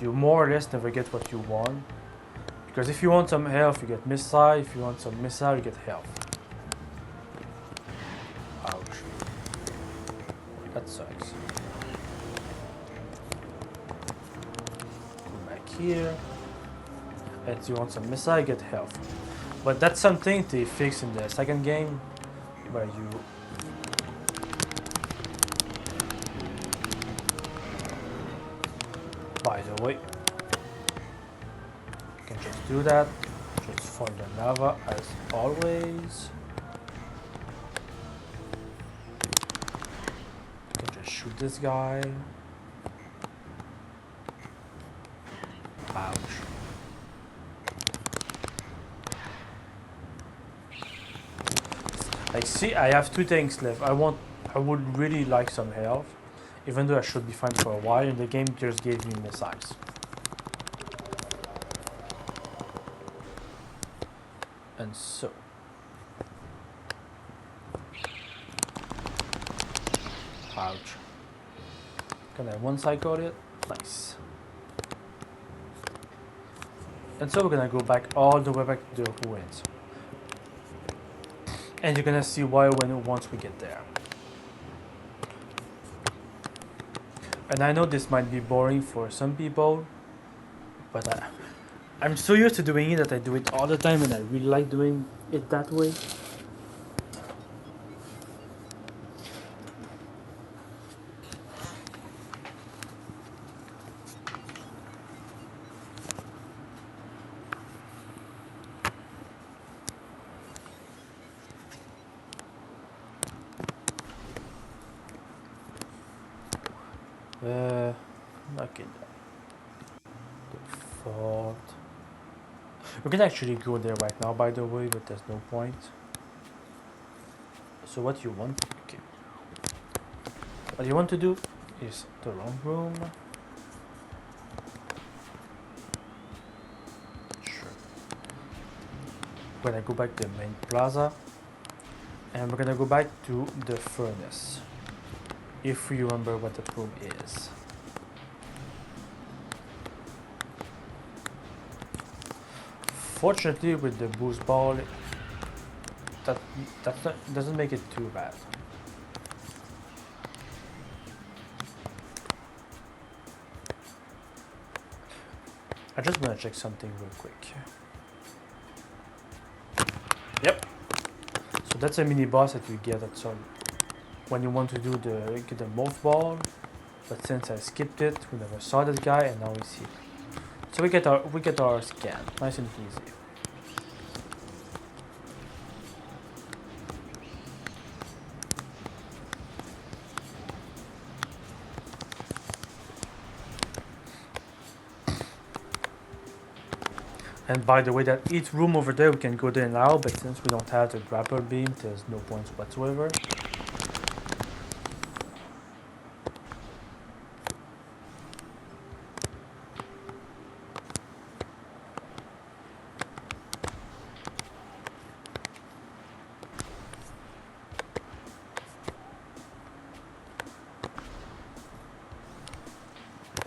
you more or less never get what you want. Because if you want some health, you get missile. If you want some missile, you get health. Ouch. That sucks. Go back here. And if you want some missile, you get health. But that's something they fix in the second game, where you by the way, you can just do that, just follow the lava as always. You can just shoot this guy. Ouch. Like, see, I have 2 tanks left. I would really like some health. Even though I should be fine for a while, and the game just gave me missiles. And so. Ouch. Can I one-cycle it? Nice. And so we're gonna go back all the way back to the ruins. And you're gonna see why once we get there. And I know this might be boring for some people, but I'm so used to doing it that I do it all the time, and I really like doing it that way. Okay. The fort. We can actually go there right now, by the way, but there's no point. So what you want? Okay. What you want to do is the wrong room. Sure. We're gonna go back to the main plaza, and we're gonna go back to the furnace. If we remember what the room is. Fortunately, with the boost ball, that doesn't make it too bad. I just want to check something real quick. Yep. So that's a mini boss that you get at some when you want to do get the morph ball. But since I skipped it, we never saw that guy, and now we see it. So we get our scan, nice and easy. And by the way, that each room over there we can go there now, but since we don't have the grapple beam, there's no points whatsoever.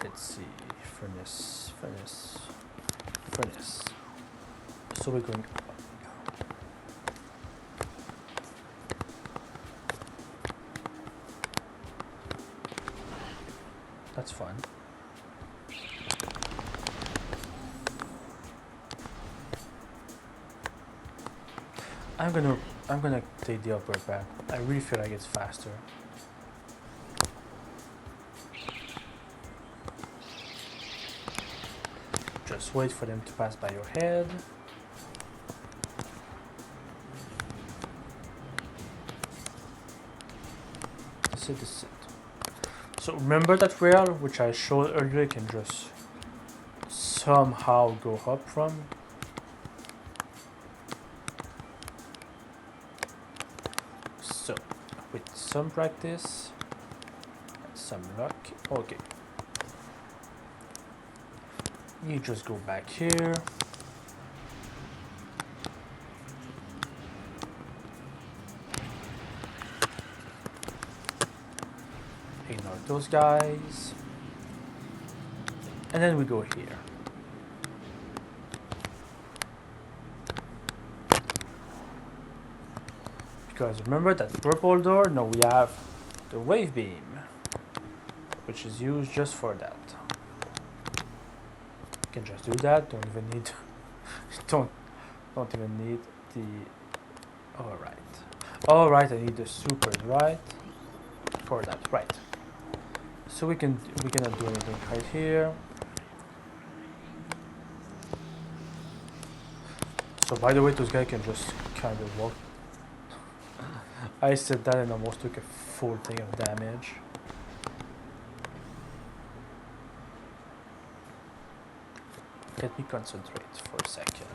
Let's see, furnace. So we're going up. That's fun. I'm gonna take the upper path. I really feel like it's faster. Just wait for them to pass by your head. This is it. So remember that rail which I showed earlier, you can just somehow go up from. So, with some practice, and some luck, okay. You just go back here. Ignore those guys. And then we go here. Because remember that purple door? No, we have the wave beam, which is used just for that. You can just do that. Don't even need. don't even need the. All right. I need the super right for that. Right. So we cannot do anything right here. So by the way, those guys can just kind of walk. I said that and almost took a full thing of damage. Let me concentrate for a second.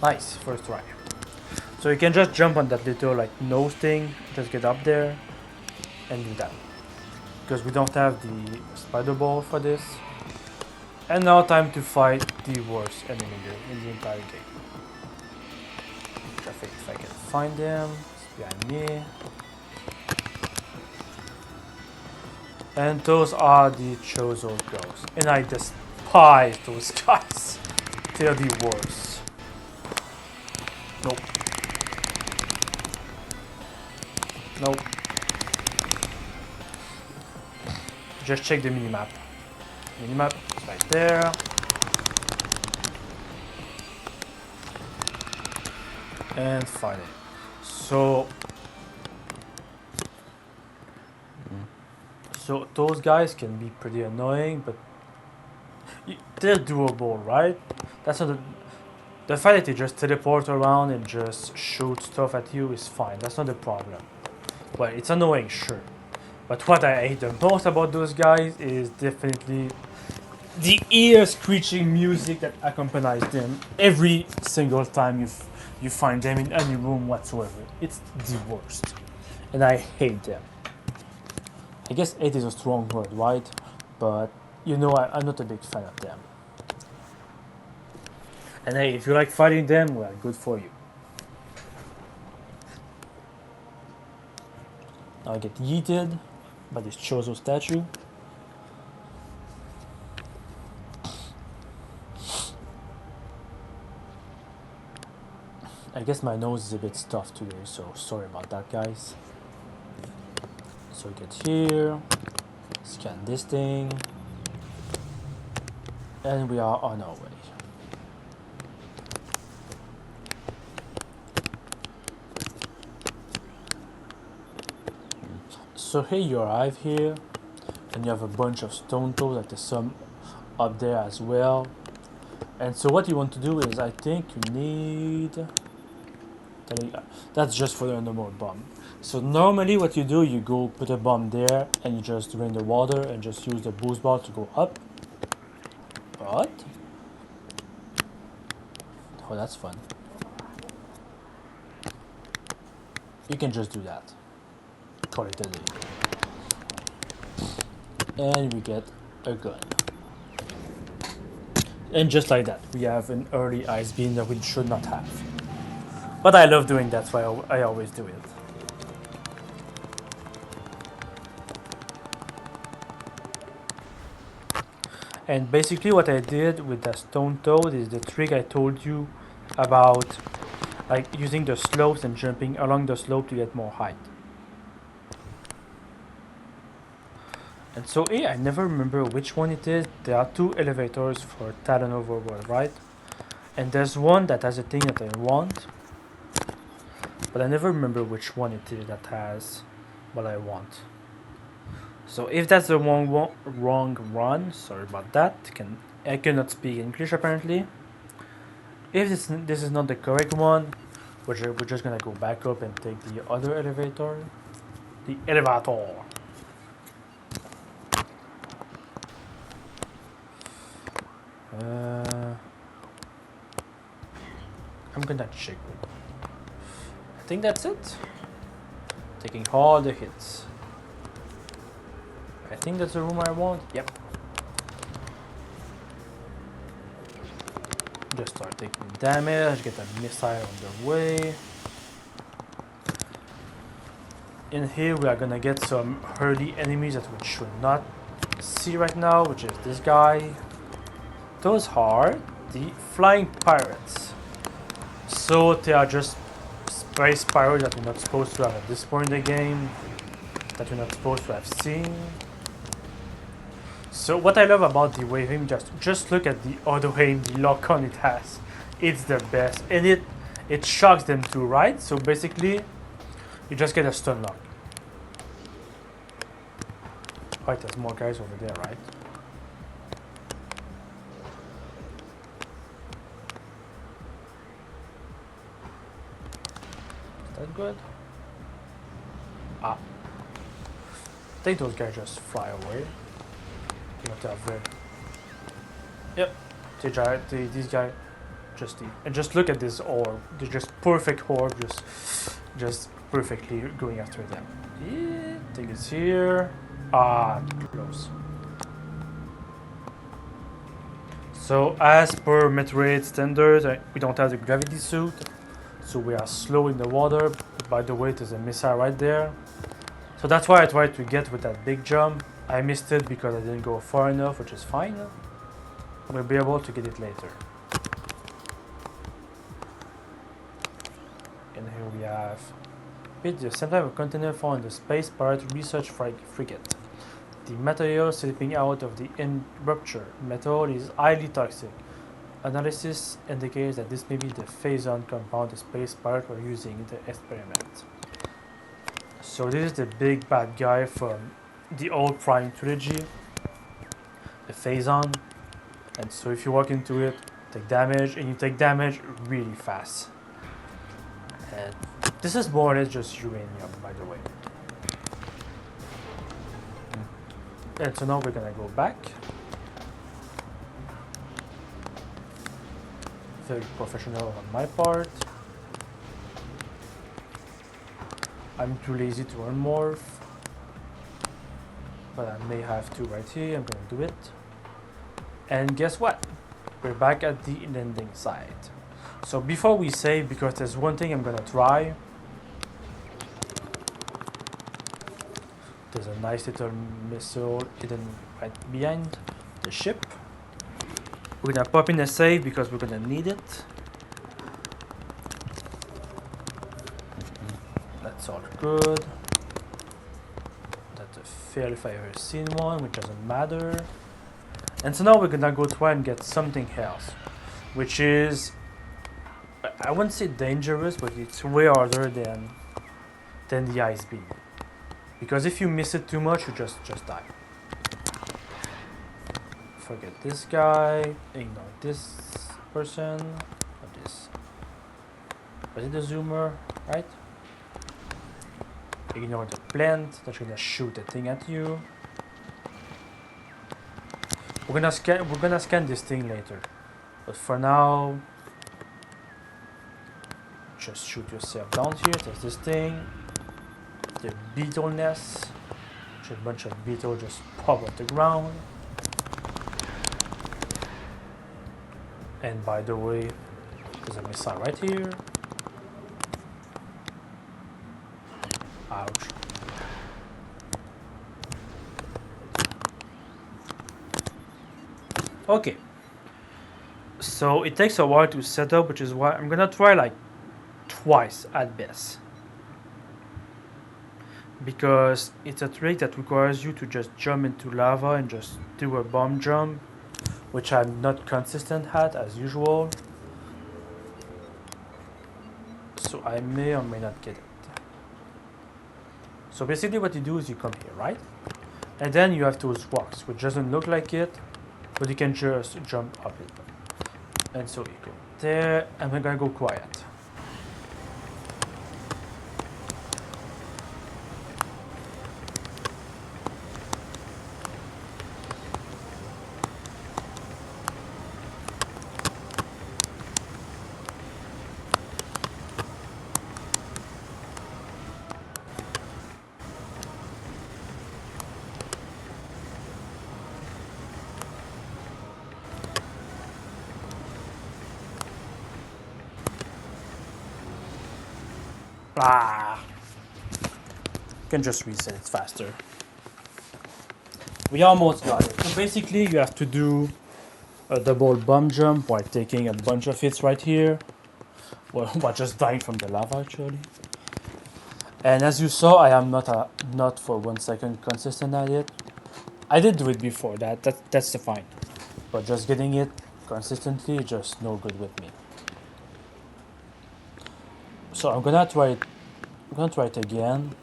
Nice, first try. So you can just jump on that little like nose thing, just get up there and do that. Because we don't have the spider ball for this. And now time to fight the worst enemy in the entire game. If I can find them, it's behind me. And those are the Chozo ghosts. And I despise those guys. They're the worst. Nope. Nope. Just check the minimap. Minimap is right there. And find it. So those guys can be pretty annoying, but they're doable, right? That's not the fact that they just teleport around and just shoot stuff at you is fine. That's not the problem. Well, it's annoying, sure. But what I hate the most about those guys is definitely the ear-screeching music that accompanies them every single time you find them in any room whatsoever. It's the worst. And I hate them. I guess hate is a strong word, right? But, you know, I'm not a big fan of them. And hey, if you like fighting them, well, good for you. Now I get yeeted by this Chozo statue. I guess my nose is a bit stuffed today, so sorry about that, guys. So we get here, scan this thing, and we are on our way. So here you arrive here, and you have a bunch of stone toes, like there's some up there as well. And so what you want to do is, I think you need... That's just for the normal bomb. So normally what you do, you go put a bomb there, and you just drain the water, and just use the boost ball to go up. But... oh, that's fun. You can just do that. Call it a day. And we get a gun. And just like that, we have an early ice beam that we should not have. But I love doing that, so I always do it. And basically what I did with the stone toad is the trick I told you about, like using the slopes and jumping along the slope to get more height. And so here, I never remember which one it is. There are two elevators for Talon Overworld, right? And there's one that has a thing that I want, but I never remember which one it is that has what I want. So if that's the wrong run, sorry about that. I cannot speak English apparently. If this is not the correct one, we're just gonna go back up and take the other elevator. The elevator. I'm gonna check. I think that's it. Taking all the hits. I think that's the room I want. Yep. Just start taking damage, get a missile on the way. In here we are gonna get some early enemies that we should not see right now, which is this guy. Those are the flying pirates. So they are just space pirates that we're not supposed to have at this point in the game, that we're not supposed to have seen. So what I love about the wave aim, just look at the auto aim, the lock on it has. It's the best, and it shocks them too, right? So basically, you just get a stun lock. Right, there's more guys over there, right? Is that good? Ah. I think those guys just fly away. You have to have red. Yep. These guys just look at this orb. They're just perfect orb, just perfectly going after them. Yeah, I think it's here. Ah, close. So as per Metroid standards, we don't have the gravity suit, so we are slow in the water. By the way, there's a missile right there. So that's why I tried to get with that big jump. I missed it because I didn't go far enough, which is fine. We'll be able to get it later. And here we have the center of a container found in the Space Pirate Research Frigate. The material slipping out of the rupture metal is highly toxic. Analysis indicates that this may be the phazon compound the Space Pirate were using in the experiment. So this is the big bad guy from the old Prime trilogy, the phazon. And so if you walk into it, take damage, and you take damage really fast. And this is more or less just uranium, by the way. And so now we're gonna go back. Very professional on my part. I'm too lazy to unmorph, but I may have to right here. I'm gonna do it. And guess what? We're back at the landing site. So before we save, because there's one thing I'm gonna try. There's a nice little missile hidden right behind the ship. We're gonna pop in a save because we're gonna need it. That's all good. That's a fail if I ever seen one, which doesn't matter. And so now we're gonna go try and get something else, which is, I wouldn't say dangerous, but it's way harder than the ice beam. Because if you miss it too much, you just die. Forget this guy, ignore this person, or this. Was it the zoomer, right? Ignore the plant that's gonna shoot a thing at you. We're gonna scan this thing later. But for now, just shoot yourself down here. There's this thing. The beetle nest. Which a bunch of beetles just pop off the ground. And by the way, there's a missile right here. Ouch. Okay. So it takes a while to set up, which is why I'm gonna try like twice at best. Because it's a trick that requires you to just jump into lava and just do a bomb jump, which I'm not consistent at as usual. So I may or may not get it. So basically what you do is you come here, right? And then you have those rocks, which doesn't look like it, but you can just jump up it. And so you go there, and we're gonna go quiet. Ah! You can just reset it faster. We almost got it. So basically, you have to do a double bump jump while taking a bunch of hits right here. Well, while just dying from the lava, actually. And as you saw, I am not for 1 second consistent at it. I did do it before, that's the fine. But just getting it consistently, just no good with me. So I'm gonna try it again.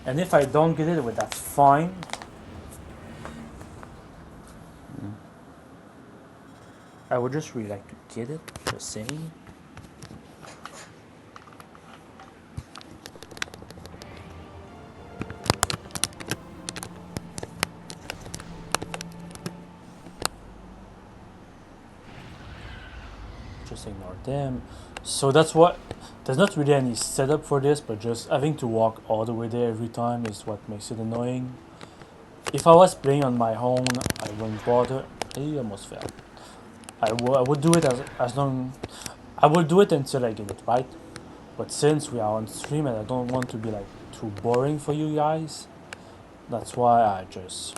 And if I don't get it, well, that's fine. I would just really like to get it, just saying. Just ignore them. So that's what. There's not really any setup for this, but just having to walk all the way there every time is what makes it annoying. If I was playing on my own, I wouldn't bother. He almost fell. I would do it as long. I will do it until I get it right. But since we are on stream and I don't want to be like too boring for you guys, that's why I just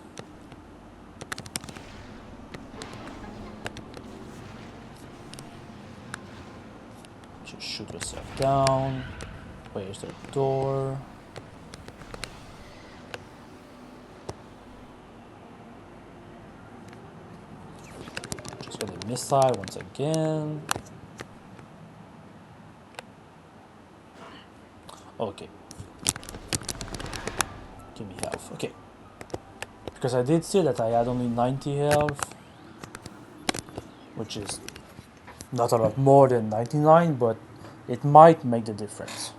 shoot yourself down. Where's the door? Just get a missile once again. Okay. Give me health. Okay. Because I did see that I had only 90 health, which is not a lot more than 99, but it might make the difference.